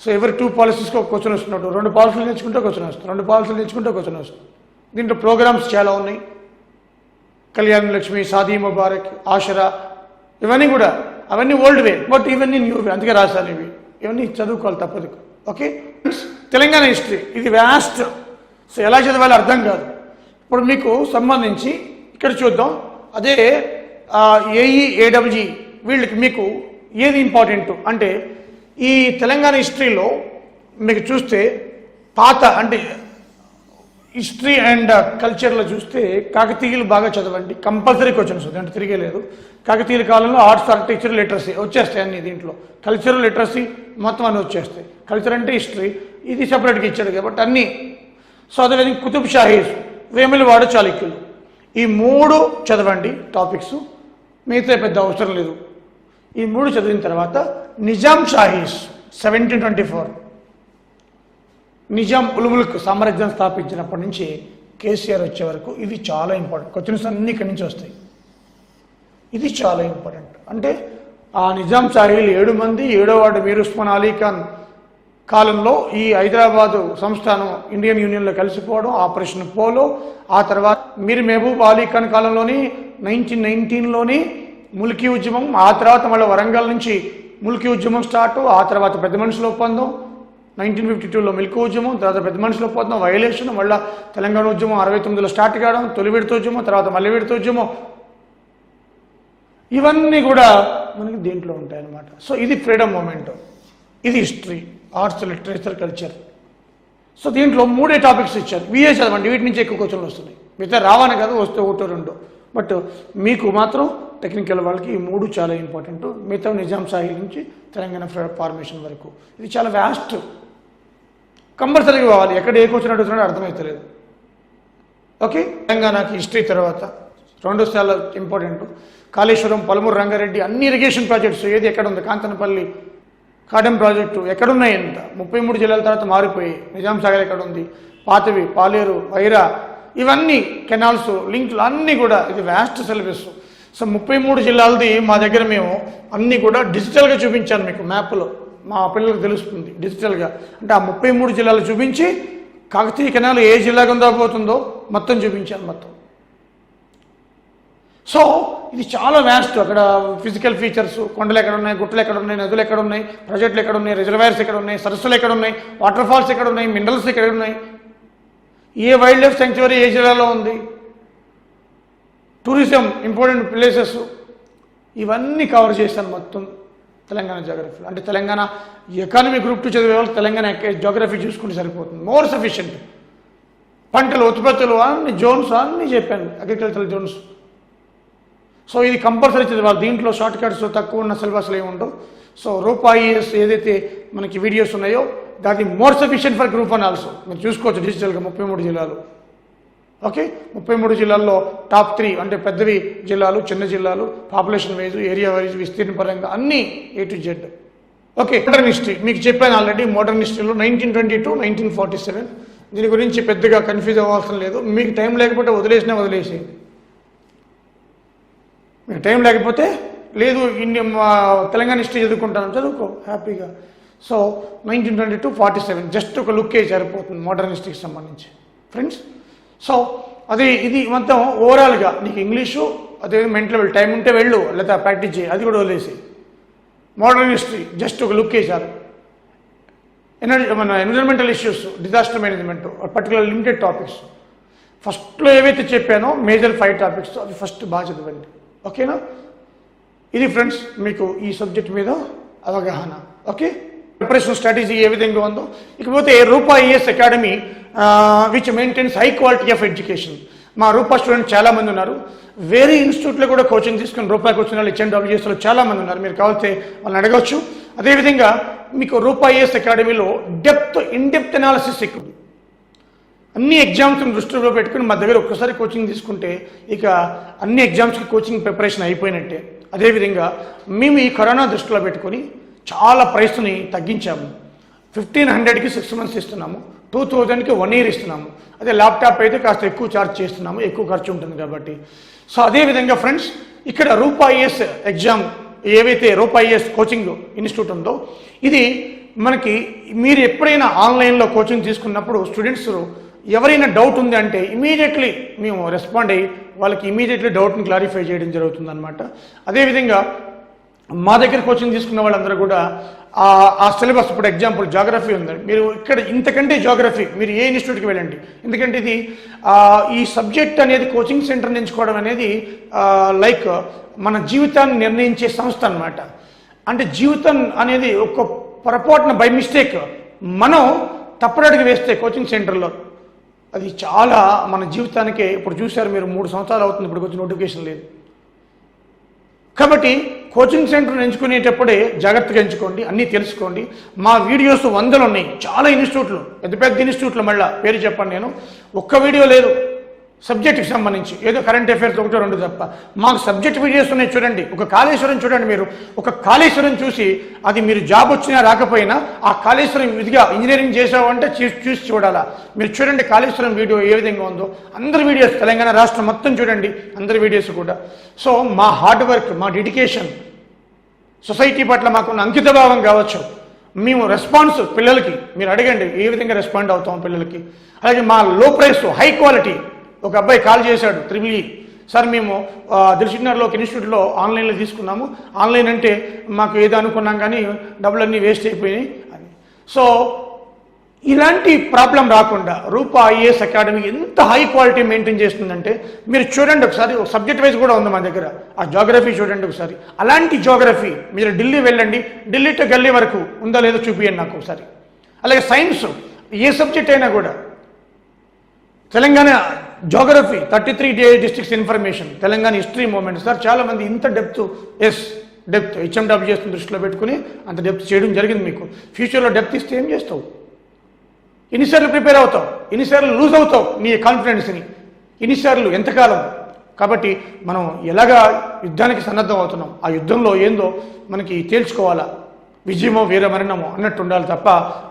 సో ఎవరి 2 పాలసీస్కి ఒక క్వశ్చన్ వస్తున్నట్టు, 2 పాలసీలు నేర్చుకుంటే క్వశ్చన్ వస్తుంది, 2 పాలసీలు నేర్చుకుంటే క్వశ్చన్ వస్తుంది. దీంట్లో ప్రోగ్రామ్స్ చాలా ఉన్నాయి. కళ్యాణ లక్ష్మి, షాదీ ముబారక్, ఆషరా, ఇవన్నీ కూడా అవన్నీ ఓల్డ్ వే, బట్ ఇవన్నీ న్యూ వే, అందుకే రాశాను ఇవన్నీ చదువుకోవాలి తప్పదు. ఓకే, తెలంగాణ హిస్టరీ ఇది వ్యాస్ట్. సో ఎలా చదవాలో అర్థం కాదు. ఇప్పుడు మీకు సంబంధించి ఇక్కడ చూద్దాం. అదే ఏఈ, ఏడబ్ల్యూజీ వీళ్ళకి మీకు ఏది ఇంపార్టెంట్ అంటే, ఈ తెలంగాణ హిస్టరీలో మీకు చూస్తే పాత అంటే హిస్టరీ అండ్ కల్చర్లో చూస్తే కాకతీయులు బాగా చదవండి, కంపల్సరీ క్వశ్చన్స్ అంటే తిరిగేలేదు. కాకతీయుల కాలంలో ఆర్ట్స్, ఆర్కిటెక్చర్, లిటరసీ వచ్చేస్తాయి అన్ని. దీంట్లో కల్చర్, లిటరసీ మొత్తం అన్నీ వచ్చేస్తాయి. కల్చర్ అంటే హిస్టరీ, ఇది సపరేట్గా ఇచ్చాడు కాబట్టి అన్నీ. సో అదేవిధంగా కుతుబ్ షాహీస్, వేములవాడ చాళుక్యులు, ఈ 3 చదవండి టాపిక్స్, మిగతా పెద్ద అవసరం లేదు. ఈ 3 చదివిన తర్వాత నిజాం షాహీస్ 1724, నిజాం ఉలుములకు సామ్రాజ్యం స్థాపించినప్పటి నుంచి కేసీఆర్ వచ్చే వరకు ఇవి చాలా ఇంపార్టెంట్. క్వశ్చన్స్ అన్నీ ఇక్కడి నుంచి వస్తాయి. ఇది చాలా ఇంపార్టెంట్. అంటే ఆ నిజాం షాహీలు 7 మంది, 7వ వాడు మీర్ ఉస్మాన్ అలీ ఖాన్ కాలంలో ఈ హైదరాబాదు సంస్థానం ఇండియన్ యూనియన్లో కలిసిపోవడం, ఆపరేషన్ పోలో, ఆ తర్వాత మీర్ మహబూబ్ అలీ ఖాన్ కాలంలోని 1919లోని ముల్కీ ఉద్యమం, ఆ తర్వాత మళ్ళీ వరంగల్ నుంచి ముల్కీ ఉద్యమం స్టార్ట్, ఆ తర్వాత పెద్ద మనుషుల ఒప్పందం 1952లో మిల్కీ ఉద్యమం, తర్వాత పెద్ద మనుషుల ఒప్పందం, వైలేషన్, మళ్ళీ తెలంగాణ ఉద్యమం 69లో స్టార్ట్ కావడం, తొలి విడత ఉద్యమం, తర్వాత మళ్ళీ విడత ఉద్యమం, ఇవన్నీ కూడా మనకి దీంట్లో ఉంటాయన్నమాట. సో ఇది ఫ్రీడమ్ మూమెంట్, ఇది history, arts, literature, culture. So దీంట్లో 3 టాపిక్స్ ఇచ్చారు. విఏ చదవండి, వీటి నుంచి ఎక్కువ క్వశ్చన్లు వస్తున్నాయి. మిగతా రావని కదా, వస్తే 1-2, బట్ మీకు మాత్రం టెక్నికల్ వాళ్ళకి ఈ 3 చాలా ఇంపార్టెంట్. మిగతా నిజాం షాహీల నుంచి తెలంగాణ ఫార్మేషన్ వరకు ఇది చాలా వ్యాస్ట్, కంపల్సరీగా కావాలి. ఎక్కడ ఏ క్వశ్చన్ అడుగుతున్నాడో అర్థమవుతలేదు. ఓకే, తెలంగాణకి హిస్టరీ తర్వాత 2 చాలా ఇంపార్టెంట్. కాళేశ్వరం, పలమూరు రంగారెడ్డి, అన్ని ఇరిగేషన్ ప్రాజెక్ట్స్ ఏది ఎక్కడ ఉంది, కాంతనపల్లి, కాడెం ప్రాజెక్టు ఎక్కడున్నాయి, ఎంత 33 జిల్లాల తర్వాత మారిపోయి, నిజాం సాగర్ ఎక్కడ ఉంది, పాతవి, పాలేరు, వైరా, ఇవన్నీ కెనాల్స్, లింక్లు అన్నీ కూడా ఇది వ్యాస్ట్ సిలబస్. సో 33 జిల్లాలది మా దగ్గర మేము అన్నీ కూడా డిజిటల్గా చూపించాను మీకు మ్యాప్లో, మా పిల్లలకు తెలుస్తుంది డిజిటల్గా. అంటే ఆ 33 జిల్లాలు చూపించి కాకతీయ కెనాల్ ఏ జిల్లా కింద పోతుందో మొత్తం చూపించాను మొత్తం. సో ఇది చాలా వ్యాస్ట్. అక్కడ ఫిజికల్ ఫీచర్స్, కొండలు ఎక్కడ ఉన్నాయి, గుట్టలు ఎక్కడ ఉన్నాయి, నదులు ఎక్కడ ఉన్నాయి, ప్రాజెక్టులు ఎక్కడ ఉన్నాయి, రిజర్వాయర్స్ ఎక్కడ ఉన్నాయి, సరస్సులు ఎక్కడ ఉన్నాయి, వాటర్ ఫాల్స్ ఎక్కడ ఉన్నాయి, మినరల్స్ ఎక్కడ ఉన్నాయి, ఏ వైల్డ్ లైఫ్ సాంక్చురీ ఏ జిల్లాలో ఉంది, టూరిజం ఇంపార్టెంట్ ప్లేసెస్, ఇవన్నీ కవర్ చేశాను మొత్తం తెలంగాణ జాగ్రఫీలో. అంటే తెలంగాణ ఎకానమీ గ్రూప్ 2 చదివే వాళ్ళు తెలంగాణ జాగ్రఫీ చూసుకుంటే సరిపోతుంది, మోర్ సఫిషియంట్. పంటలు, ఉత్పత్తులు అన్ని జోన్స్ అన్నీ చెప్పాను, అగ్రికల్చరల్ జోన్స్. సో ఇది కంపల్సరీ చదివాలి. దీంట్లో షార్ట్ కట్స్ తక్కువ ఉన్న సిలబస్లు ఏమి ఉండవు. సో రూపాయి ఏదైతే మనకి వీడియోస్ ఉన్నాయో దాది more sufficient for group 1 also. మీరు చూసుకోవచ్చు డిజిటల్గా 33 జిల్లాలు. ఓకే, 33 జిల్లాల్లో టాప్ 3 అంటే పెద్దవి జిల్లాలు, చిన్న జిల్లాలు, పాపులేషన్ వైజ్, ఏరియా వైజ్, విస్తీర్ణ పరంగా అన్నీ A to Z. Okay, modern history మీకు చెప్పాను ఆల్రెడీ. మోడర్న్ హిస్టరీలో 1922 1947 దీని గురించి పెద్దగా కన్ఫ్యూజ్ అవ్వాల్సిన లేదు. మీకు టైం లేకపోతే వదిలేసేయండి. మీకు టైం లేకపోతే లేదు తెలంగాణ హిస్టరీ చదువుకో హ్యాపీగా. సో 1922 47 జస్ట్ ఒక లుక్కే సరిపోతుంది మోడర్న్ హిస్టరీకి సంబంధించి ఫ్రెండ్స్. సో ఇది మొత్తం ఓవరాల్గా నీకు ఇంగ్లీషు అదే మెంటల్ లెవెల్ టైం ఉంటే వెళ్ళు, లేదా ప్రాక్టీస్ చేయి, అది కూడా వదిలేసి. మోడర్న్ హిస్టరీ జస్ట్ ఒక లుక్ వేసారు. మన environmental issues, disaster management, particular limited topics. ఫస్ట్లో ఏవైతే చెప్పానో మేజర్ 5 టాపిక్స్ అవి ఫస్ట్ బాగా చదవండి. ఓకేనా? ఇది ఫ్రెండ్స్ మీకు ఈ సబ్జెక్ట్ మీద అవగాహన. ఓకే, ప్రిపరేషన్ స్ట్రాటజీ ఏ విధంగా ఉందో. ఇకపోతే Rupa IAS academy which maintains high quality of education. మా రూపా స్టూడెంట్ చాలామంది ఉన్నారు. వేరే ఇన్స్టిట్యూట్లో కూడా కోచింగ్ తీసుకుని రూపాయికి వచ్చిన వాళ్ళు HNWSలో చాలామంది ఉన్నారు. మీరు కావాల్సి వాళ్ళని అడగవచ్చు. అదేవిధంగా మీకు రూపా ఐఏఎస్ అకాడమీలో ఇన్-డెప్త్ అనాలిసిస్ ఎక్కువ. అన్ని ఎగ్జామ్స్ని దృష్టిలో పెట్టుకుని మా దగ్గర ఒక్కసారి కోచింగ్ తీసుకుంటే ఇక అన్ని ఎగ్జామ్స్కి కోచింగ్ ప్రిపరేషన్ అయిపోయినట్టే. అదేవిధంగా మేము ఈ కరోనా దృష్టిలో పెట్టుకొని చాలా ప్రైస్ని తగ్గించాము. 1500కి 6 months ఇస్తున్నాము, 2000కి 1 year ఇస్తున్నాము. అదే ల్యాప్టాప్ అయితే కాస్త ఎక్కువ ఛార్జ్ చేస్తున్నాము, ఎక్కువ ఖర్చు ఉంటుంది కాబట్టి. సో అదేవిధంగా ఫ్రెండ్స్ ఇక్కడ రూపా ఐఏఎస్ ఎగ్జామ్ ఏవైతే రూపా ఐఏఎస్ కోచింగ్ ఇన్స్టిట్యూట్ ఉందో ఇది మనకి మీరు ఎప్పుడైనా ఆన్లైన్లో కోచింగ్ తీసుకున్నప్పుడు స్టూడెంట్స్ ఎవరైనా డౌట్ ఉంది అంటే ఇమీడియట్లీ మేము రెస్పాండ్ అయ్యి వాళ్ళకి ఇమీడియట్లీ డౌట్ని క్లారిఫై చేయడం జరుగుతుంది అనమాట. అదేవిధంగా మా దగ్గర కోచింగ్ తీసుకున్న వాళ్ళందరూ కూడా ఆ సిలబస్, ఇప్పుడు ఎగ్జాంపుల్ జాగ్రఫీ ఉందండి, మీరు ఇక్కడ ఇంతకంటే జాగ్రఫీ మీరు ఏ ఇన్స్టిట్యూట్కి వెళ్ళండి. ఎందుకంటే ఇది ఈ సబ్జెక్ట్ అనేది కోచింగ్ సెంటర్ ఎంచుకోవడం అనేది లైక్ మన జీవితాన్ని నిర్ణయించే సంస్థ అనమాట. అంటే జీవితం అనేది ఒక పొరపాటున బై మిస్టేక్ మనం తప్పడడికి వేస్తే కోచింగ్ సెంటర్లో అది చాలా మన జీవితానికే. ఇప్పుడు చూశారు మీరు 3 సంవత్సరాలు అవుతుంది ఇప్పుడు కొంచెం నోటిఫికేషన్ లేదు. కాబట్టి కోచింగ్ సెంటర్ ఎంచుకునేటప్పుడే జాగ్రత్తగా ఎంచుకోండి, అన్నీ తెలుసుకోండి. మా వీడియోస్ 100 ఉన్నాయి, చాలా ఇన్స్టిట్యూట్లు, పెద్ద పెద్ద ఇన్స్టిట్యూట్లు. మళ్ళీ పేరు చెప్పండి, నేను ఒక్క వీడియో లేదు సబ్జెక్ట్కి సంబంధించి, ఏదో కరెంట్ అఫైర్స్ 1-2 తప్ప. మాకు సబ్జెక్ట్ వీడియోస్ ఉన్నాయి చూడండి. ఒక కాళేశ్వరం చూడండి, మీరు ఒక కాళేశ్వరం చూసి అది మీరు జాబ్ వచ్చినా రాకపోయినా ఆ కాళేశ్వరం విధిగా ఇంజనీరింగ్ చేసావంటే చూసి చూడాలా. మీరు చూడండి కాళేశ్వరం వీడియో ఏ విధంగా ఉందో. అందరి వీడియోస్ తెలంగాణ రాష్ట్రం మొత్తం చూడండి, అందరి వీడియోస్ కూడా. సో మా హార్డ్ వర్క్, మా డెడికేషన్, సొసైటీ పట్ల మాకున్న అంకితభావం కావచ్చు, మేము రెస్పాన్స్ పిల్లలకి మీరు అడగండి ఏ విధంగా రెస్పాండ్ అవుతాం పిల్లలకి. అలాగే మా లో ప్రైస్ హై క్వాలిటీ. ఒక అబ్బాయి కాల్ చేశాడు, EEE సార్ మేము దిల్షుక్నగర్లో ఒక ఇన్స్టిట్యూట్లో ఆన్లైన్లో తీసుకున్నాము, ఆన్లైన్ అంటే మాకు ఏదో అనుకున్నాం కానీ డబ్బులన్నీ వేస్ట్ అయిపోయినాయి అని. సో ఇలాంటి ప్రాబ్లం రాకుండా రూపా ఐఏఎస్ అకాడమీ ఎంత హై క్వాలిటీ మెయింటైన్ చేస్తుందంటే మీరు చూడండి ఒకసారి. ఒక సబ్జెక్ట్ వైజ్ కూడా ఉంది మా దగ్గర, ఆ జాగ్రఫీ చూడండి ఒకసారి. అలాంటి జాగ్రఫీ మీరు ఢిల్లీ వెళ్ళండి, ఢిల్లీ టు గల్లీ వరకు ఉందో లేదో చూపియండి నాకు ఒకసారి. అలాగే సైన్స్ ఏ సబ్జెక్ట్ అయినా కూడా Telangana geography 33 districts information, Telangana history movement. Sir చాలామంది ఇంత డెప్త్, డెప్త్ HMWS దృష్టిలో పెట్టుకుని అంత డెప్త్ చేయడం జరిగింది. మీకు ఫ్యూచర్లో డెప్త్ ఇస్తే ఏం చేస్తావు? ఎన్నిసార్లు ప్రిపేర్ అవుతావు, ఎన్నిసార్లు లూజ్ అవుతావు నీ కాన్ఫిడెన్స్ని, ఎన్నిసార్లు, ఎంతకాలం? కాబట్టి మనం ఎలాగా యుద్ధానికి సన్నద్ధం అవుతున్నాం, ఆ యుద్ధంలో ఏందో మనకి తేల్చుకోవాలా. విజయమో వీర మరణమో అన్నట్టు ఉండాలి తప్ప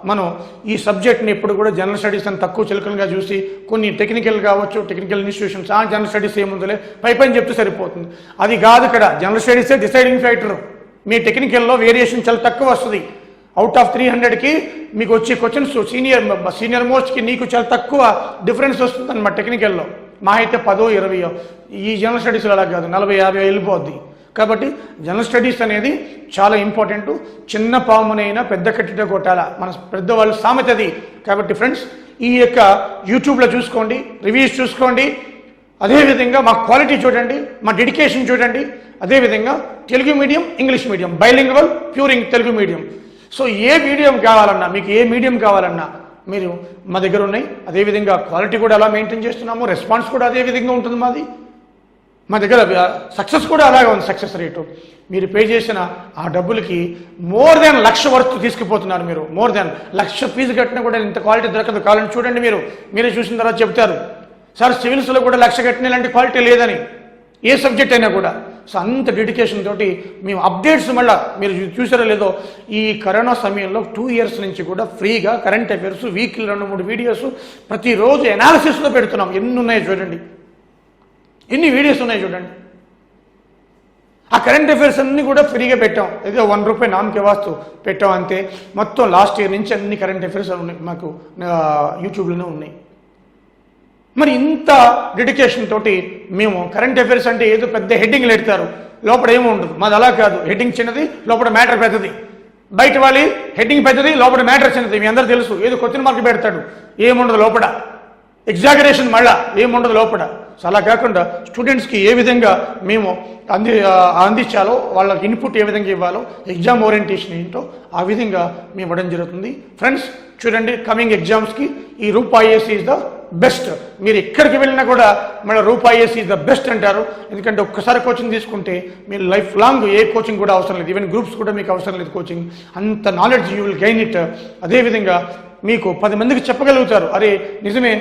మనం ఈ సబ్జెక్ట్ని ఎప్పుడు కూడా జనరల్ స్టడీస్ అని తక్కువ చిలకలుగా చూసి కొన్ని టెక్నికల్ కావచ్చు, టెక్నికల్ ఇన్స్టిట్యూషన్స్ జనరల్ స్టడీస్ ఏముందిలే పైపైన చెప్తే సరిపోతుంది. అది కాదు, ఇక్కడ జనరల్ స్టడీసే డిసైడింగ్ ఫ్యాక్టర్. మీ టెక్నికల్లో వేరియేషన్ చాలా తక్కువ వస్తుంది. అవుట్ ఆఫ్ 300కి మీకు వచ్చే క్వశ్చన్స్ సీనియర్ మోస్ట్కి నీకు చాలా తక్కువ డిఫరెన్స్ వస్తుంది అన్నమాట టెక్నికల్లో. మా అయితే 10, 20. ఈ జనరల్ స్టడీస్లో అలా కాదు, 40, 50 వెళ్ళిపోద్ది. కాబట్టి జనరల్ స్టడీస్ అనేది చాలా ఇంపార్టెంట్. చిన్న పామునైనా పెద్ద కట్టిట కొట్టాల, మన పెద్దవాళ్ళు సామెతది. కాబట్టి ఫ్రెండ్స్, ఈ యొక్క యూట్యూబ్లో చూసుకోండి, రివ్యూస్ చూసుకోండి, అదేవిధంగా మా క్వాలిటీ చూడండి, మా డెడికేషన్ చూడండి. అదేవిధంగా Telugu medium, English medium, bilingual, pure Telugu medium. So ఏ మీడియం కావాలన్నా, మీకు ఏ మీడియం కావాలన్నా మీరు మా దగ్గర ఉన్నాయి. అదేవిధంగా క్వాలిటీ కూడా అలా మెయింటైన్ చేస్తున్నాము, రెస్పాన్స్ కూడా అదే విధంగా ఉంటుంది మాది. మా దగ్గర సక్సెస్ కూడా అలాగే ఉంది. సక్సెస్ రేటు మీరు పే చేసిన ఆ డబ్బులకి మోర్ దెన్ 1,00,000 వర్త్ తీసుకుపోతున్నారు మీరు. మోర్ దెన్ 1,00,000 ఫీజు కట్టినా కూడా ఇంత క్వాలిటీ దొరకదు. కావాలని చూడండి, మీరే చూసిన తర్వాత చెప్తారు, సార్ సివిల్స్లో కూడా 1,00,000 కట్టిన ఇలాంటి క్వాలిటీ లేదని, ఏ సబ్జెక్ట్ అయినా కూడా. సో అంత డెడికేషన్ తోటి మేము అప్డేట్స్ మళ్ళీ మీరు చూసారో లేదో, ఈ కరోనా సమయంలో 2 years నుంచి కూడా ఫ్రీగా కరెంట్ అఫైర్స్ వీక్లీ 2-3 వీడియోస్ ప్రతిరోజు ఎనాలిసిస్లో పెడుతున్నాం. ఎన్ని ఉన్నాయో చూడండి, ఎన్ని వీడియోస్ ఉన్నాయో చూడండి. ఆ కరెంట్ అఫైర్స్ అన్నీ కూడా ఫ్రీగా పెట్టాం. ఏదో ₹1 నామకే వాస్తు పెట్టాం అంతే. మొత్తం లాస్ట్ ఇయర్ నుంచి అన్ని కరెంట్ అఫైర్స్ ఉన్నాయి మాకు యూట్యూబ్లోనే ఉన్నాయి. మరి ఇంత డెడికేషన్ తోటి మేము కరెంట్ అఫైర్స్ అంటే ఏదో పెద్ద హెడ్డింగ్లు పెడతారు, లోపల ఏమో ఉండదు. మాది అలా కాదు, హెడ్డింగ్ చిన్నది, లోపల మ్యాటర్ పెద్దది. బయట వాళ్ళి హెడ్డింగ్ పెద్దది, లోపల మ్యాటర్ చిన్నది. మీ అందరూ తెలుసు, ఏదో క్వశ్చన్ మార్క్ పెడతాడు, ఏముండదు లోపల. ఎగ్జాగరేషన్ మళ్ళా ఏముండదు లోపల. సో అలా కాకుండా స్టూడెంట్స్కి ఏ విధంగా మేము అందించాలో, వాళ్ళకి ఇన్పుట్ ఏ విధంగా ఇవ్వాలో, ఎగ్జామ్ ఓరియంటేషన్ ఏంటో ఆ విధంగా మేము ఇవ్వడం జరుగుతుంది. ఫ్రెండ్స్ చూడండి, కమింగ్ ఎగ్జామ్స్కి ఈ రూప్ ఐఏఎస్ ఈజ్ ద బెస్ట్. మీరు ఎక్కడికి వెళ్ళినా కూడా మన రూప్ ఐఏఎస్ ఈజ్ ద బెస్ట్ అంటారు. ఎందుకంటే ఒక్కసారి కోచింగ్ తీసుకుంటే మీరు లైఫ్ లాంగ్ ఏ కోచింగ్ కూడా అవసరం లేదు, ఈవెన్ గ్రూప్స్ కూడా మీకు అవసరం లేదు కోచింగ్. అంత knowledge you will gain it. అదేవిధంగా మీకు 10 మందికి చెప్పగలుగుతారు, అరే నిజమే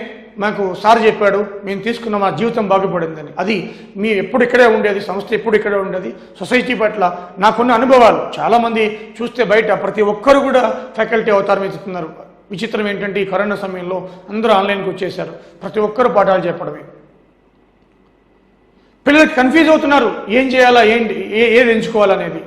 మాకు సార్ చెప్పాడు, మేము తీసుకున్న మా జీవితం బాగుపడిందని. అది మీ ఎప్పుడు ఇక్కడే ఉండేది, సంస్థ ఎప్పుడు ఇక్కడే ఉండేది. సొసైటీ పట్ల నాకున్న అనుభవాలు చాలామంది చూస్తే బయట ప్రతి ఒక్కరు కూడా ఫ్యాకల్టీ అవుతారు మీరు చెప్తున్నారు. విచిత్రం ఏంటంటే ఈ కరోనా సమయంలో అందరూ ఆన్లైన్కి వచ్చేసారు, ప్రతి ఒక్కరు పాఠాలు చెప్పడమే. పిల్లలకి కన్ఫ్యూజ్ అవుతున్నారు, ఏం చేయాలా, ఏది ఎంచుకోవాలనేది.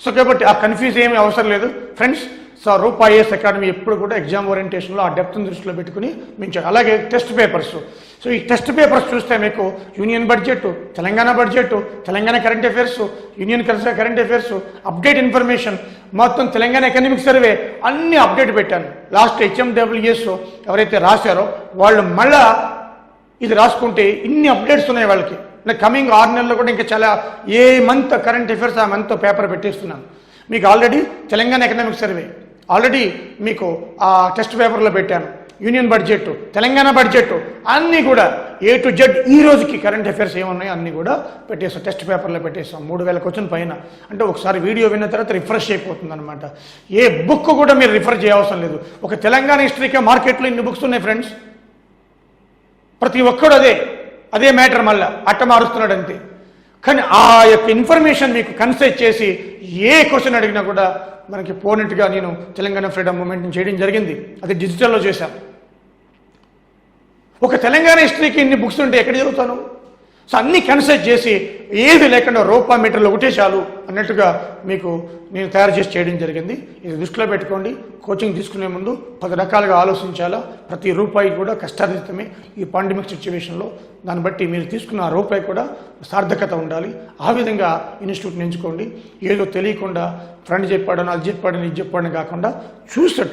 సో కాబట్టి ఆ కన్ఫ్యూజ్ ఏమీ అవసరం లేదు ఫ్రెండ్స్. సో రూప్ ఐఏఎస్ అకాడమీ ఎప్పుడు కూడా ఎగ్జామ్ ఓరియంటేషన్లో ఆ డెప్త్ని దృష్టిలో పెట్టుకుని మించాలి. అలాగే టెస్ట్ పేపర్స్. సో ఈ టెస్ట్ పేపర్స్ చూస్తే మీకు union budget, Telangana budget, Telangana current affairs, union current affairs, update information, మొత్తం తెలంగాణ ఎకనామిక్ సర్వే అన్ని అప్డేట్ పెట్టాను. లాస్ట్ HMWS ఎవరైతే రాశారో వాళ్ళు మళ్ళా ఇది రాసుకుంటే ఇన్ని అప్డేట్స్ ఉన్నాయి వాళ్ళకి. కమింగ్ 6 నెలల్లో కూడా ఇంకా చాలా ఏ మంత్ కరెంట్ అఫైర్స్ ఆ మంత్ పేపర్ పెట్టేస్తున్నాను. మీకు already Telangana economic survey already మీకు ఆ టెస్ట్ పేపర్లో పెట్టాను. యూనియన్ బడ్జెట్, తెలంగాణ బడ్జెట్ అన్నీ కూడా A to Z ఈ రోజుకి కరెంట్ అఫైర్స్ ఏమున్నాయో అన్నీ కూడా పెట్టేస్తాం, టెస్ట్ పేపర్లో పెట్టేస్తాం. 3000 క్వశ్చన్ పైన. అంటే ఒకసారి వీడియో విన్న తర్వాత రిఫ్రెష్ అయిపోతుంది అనమాట. ఏ బుక్ కూడా మీరు రిఫర్ చేయవసరం లేదు. ఒక తెలంగాణ హిస్టరీకే మార్కెట్లో ఇన్ని బుక్స్ ఉన్నాయి ఫ్రెండ్స్. ప్రతి ఒక్కడు అదే మ్యాటర్ మళ్ళీ అట్ట మారుస్తున్నాడు అంతే. కానీ ఆ యొక్క ఇన్ఫర్మేషన్ మీకు కన్సైజ్ చేసి ఏ క్వశ్చన్ అడిగినా కూడా మనకి పోనట్టుగా నేను తెలంగాణ ఫ్రీడమ్ మూమెంట్ని చేయడం జరిగింది. అది డిజిటల్లో చేశాను. ఒక తెలంగాణ హిస్టరీకి ఇన్ని బుక్స్ ఉంటే ఎక్కడ చదువుతాను? సో అన్నీ కన్సైజ్ చేసి ఏది లేకుండా రూపా మీటర్లు ఒకటే చాలు అన్నట్టుగా మీకు నేను తయారు చేసి చేయడం జరిగింది. ఇది దృష్టిలో పెట్టుకోండి. కోచింగ్ తీసుకునే ముందు 10 రకాలుగా ఆలోచించాలా. ప్రతి రూపాయి కూడా కష్టార్జితమే ఈ పాండమిక్ సిచ్యువేషన్లో. దాన్ని బట్టి మీరు తీసుకున్న ఆ రూపాయి కూడా సార్థకత ఉండాలి. ఆ విధంగా ఇన్స్టిట్యూట్ని ఎంచుకోండి. ఏదో తెలియకుండా ఫ్రెండ్ చెప్పాడని, అది చెప్పాడని, ఇది చెప్పాడని కాకుండా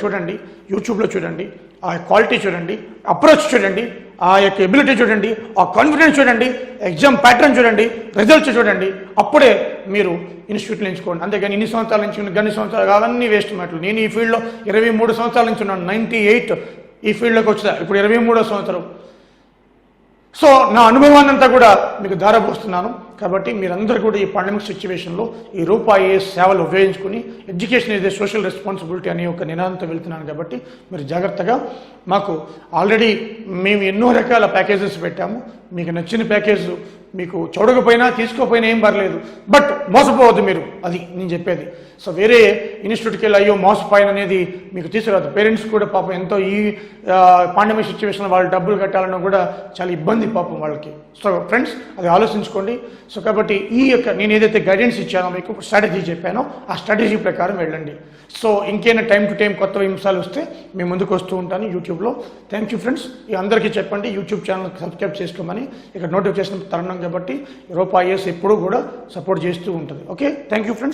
చూడండి, యూట్యూబ్లో చూడండి, ఆ క్వాలిటీ చూడండి, అప్రోచ్ చూడండి, ఆ యొక్క ఎబిలిటీ చూడండి, ఆ కాన్ఫిడెన్స్ చూడండి, ఎగ్జామ్ ప్యాటర్న్ చూడండి, రిజల్ట్స్ చూడండి. అప్పుడే మీరు ఇన్స్టిట్యూట్లో ఎంచుకోండి. అంతేగాని ఇన్ని సంవత్సరాల నుంచి గన్ని సంవత్సరాలు అవన్నీ వేస్ట్ మాటలు. నేను ఈ ఫీల్డ్లో 23 సంవత్సరాల నుంచి ఉన్నాను. 98 ఈ ఫీల్డ్లోకి వచ్చా, ఇప్పుడు 23వ సంవత్సరం. సో నా అనుభవాన్ని అంతా కూడా మీకు ధారపోస్తున్నాను. కాబట్టి మీరందరూ కూడా ఈ పాండమిక్ సిచ్యువేషన్లో ఈ రూపాయి సేవలు ఉపయోగించుకుని education is a social responsibility అనే ఒక నినాదంతో వెళ్తున్నాను. కాబట్టి మీరు జాగ్రత్తగా, మాకు ఆల్రెడీ మేము ఎన్నో రకాల ప్యాకేజెస్ పెట్టాము. మీకు నచ్చిన ప్యాకేజ్ మీకు చూడకపోయినా తీసుకోకపోయినా ఏం పర్లేదు, బట్ మోసపోవద్దు మీరు, అది నేను చెప్పేది. సో వేరే ఇన్స్టిట్యూట్కి వెళ్ళి అయ్యో మోసపోయిన అనేది మీకు తీసుకురాదు. పేరెంట్స్ కూడా పాపం ఎంతో ఈ పాండమిక్ సిచ్యువేషన్ వాళ్ళు డబ్బులు కట్టాలన్నా కూడా చాలా ఇబ్బంది పాపం వాళ్ళకి. సో ఫ్రెండ్స్ అది ఆలోచించుకోండి. సో కాబట్టి ఈ యొక్క నేను ఏదైతే గైడెన్స్ ఇచ్చానో మీకు స్ట్రాటజీ చెప్పానో ఆ స్ట్రాటజీ ప్రకారం వెళ్ళండి. సో ఇంకైనా టైం టు టైం కొత్త అంశాలు వస్తే మేము ముందుకు వస్తూ ఉంటాను యూట్యూబ్లో. Thank you friends. అందరికీ చెప్పండి యూట్యూబ్ ఛానల్ సబ్స్క్రైబ్ చేసుకోమని. ఇక్కడ నోటిఫికేషన్ తరుణం కాబట్టి రూపాయి ఎప్పుడూ కూడా సపోర్ట్ చేస్తూ ఉంటుంది. Okay, thank you friends.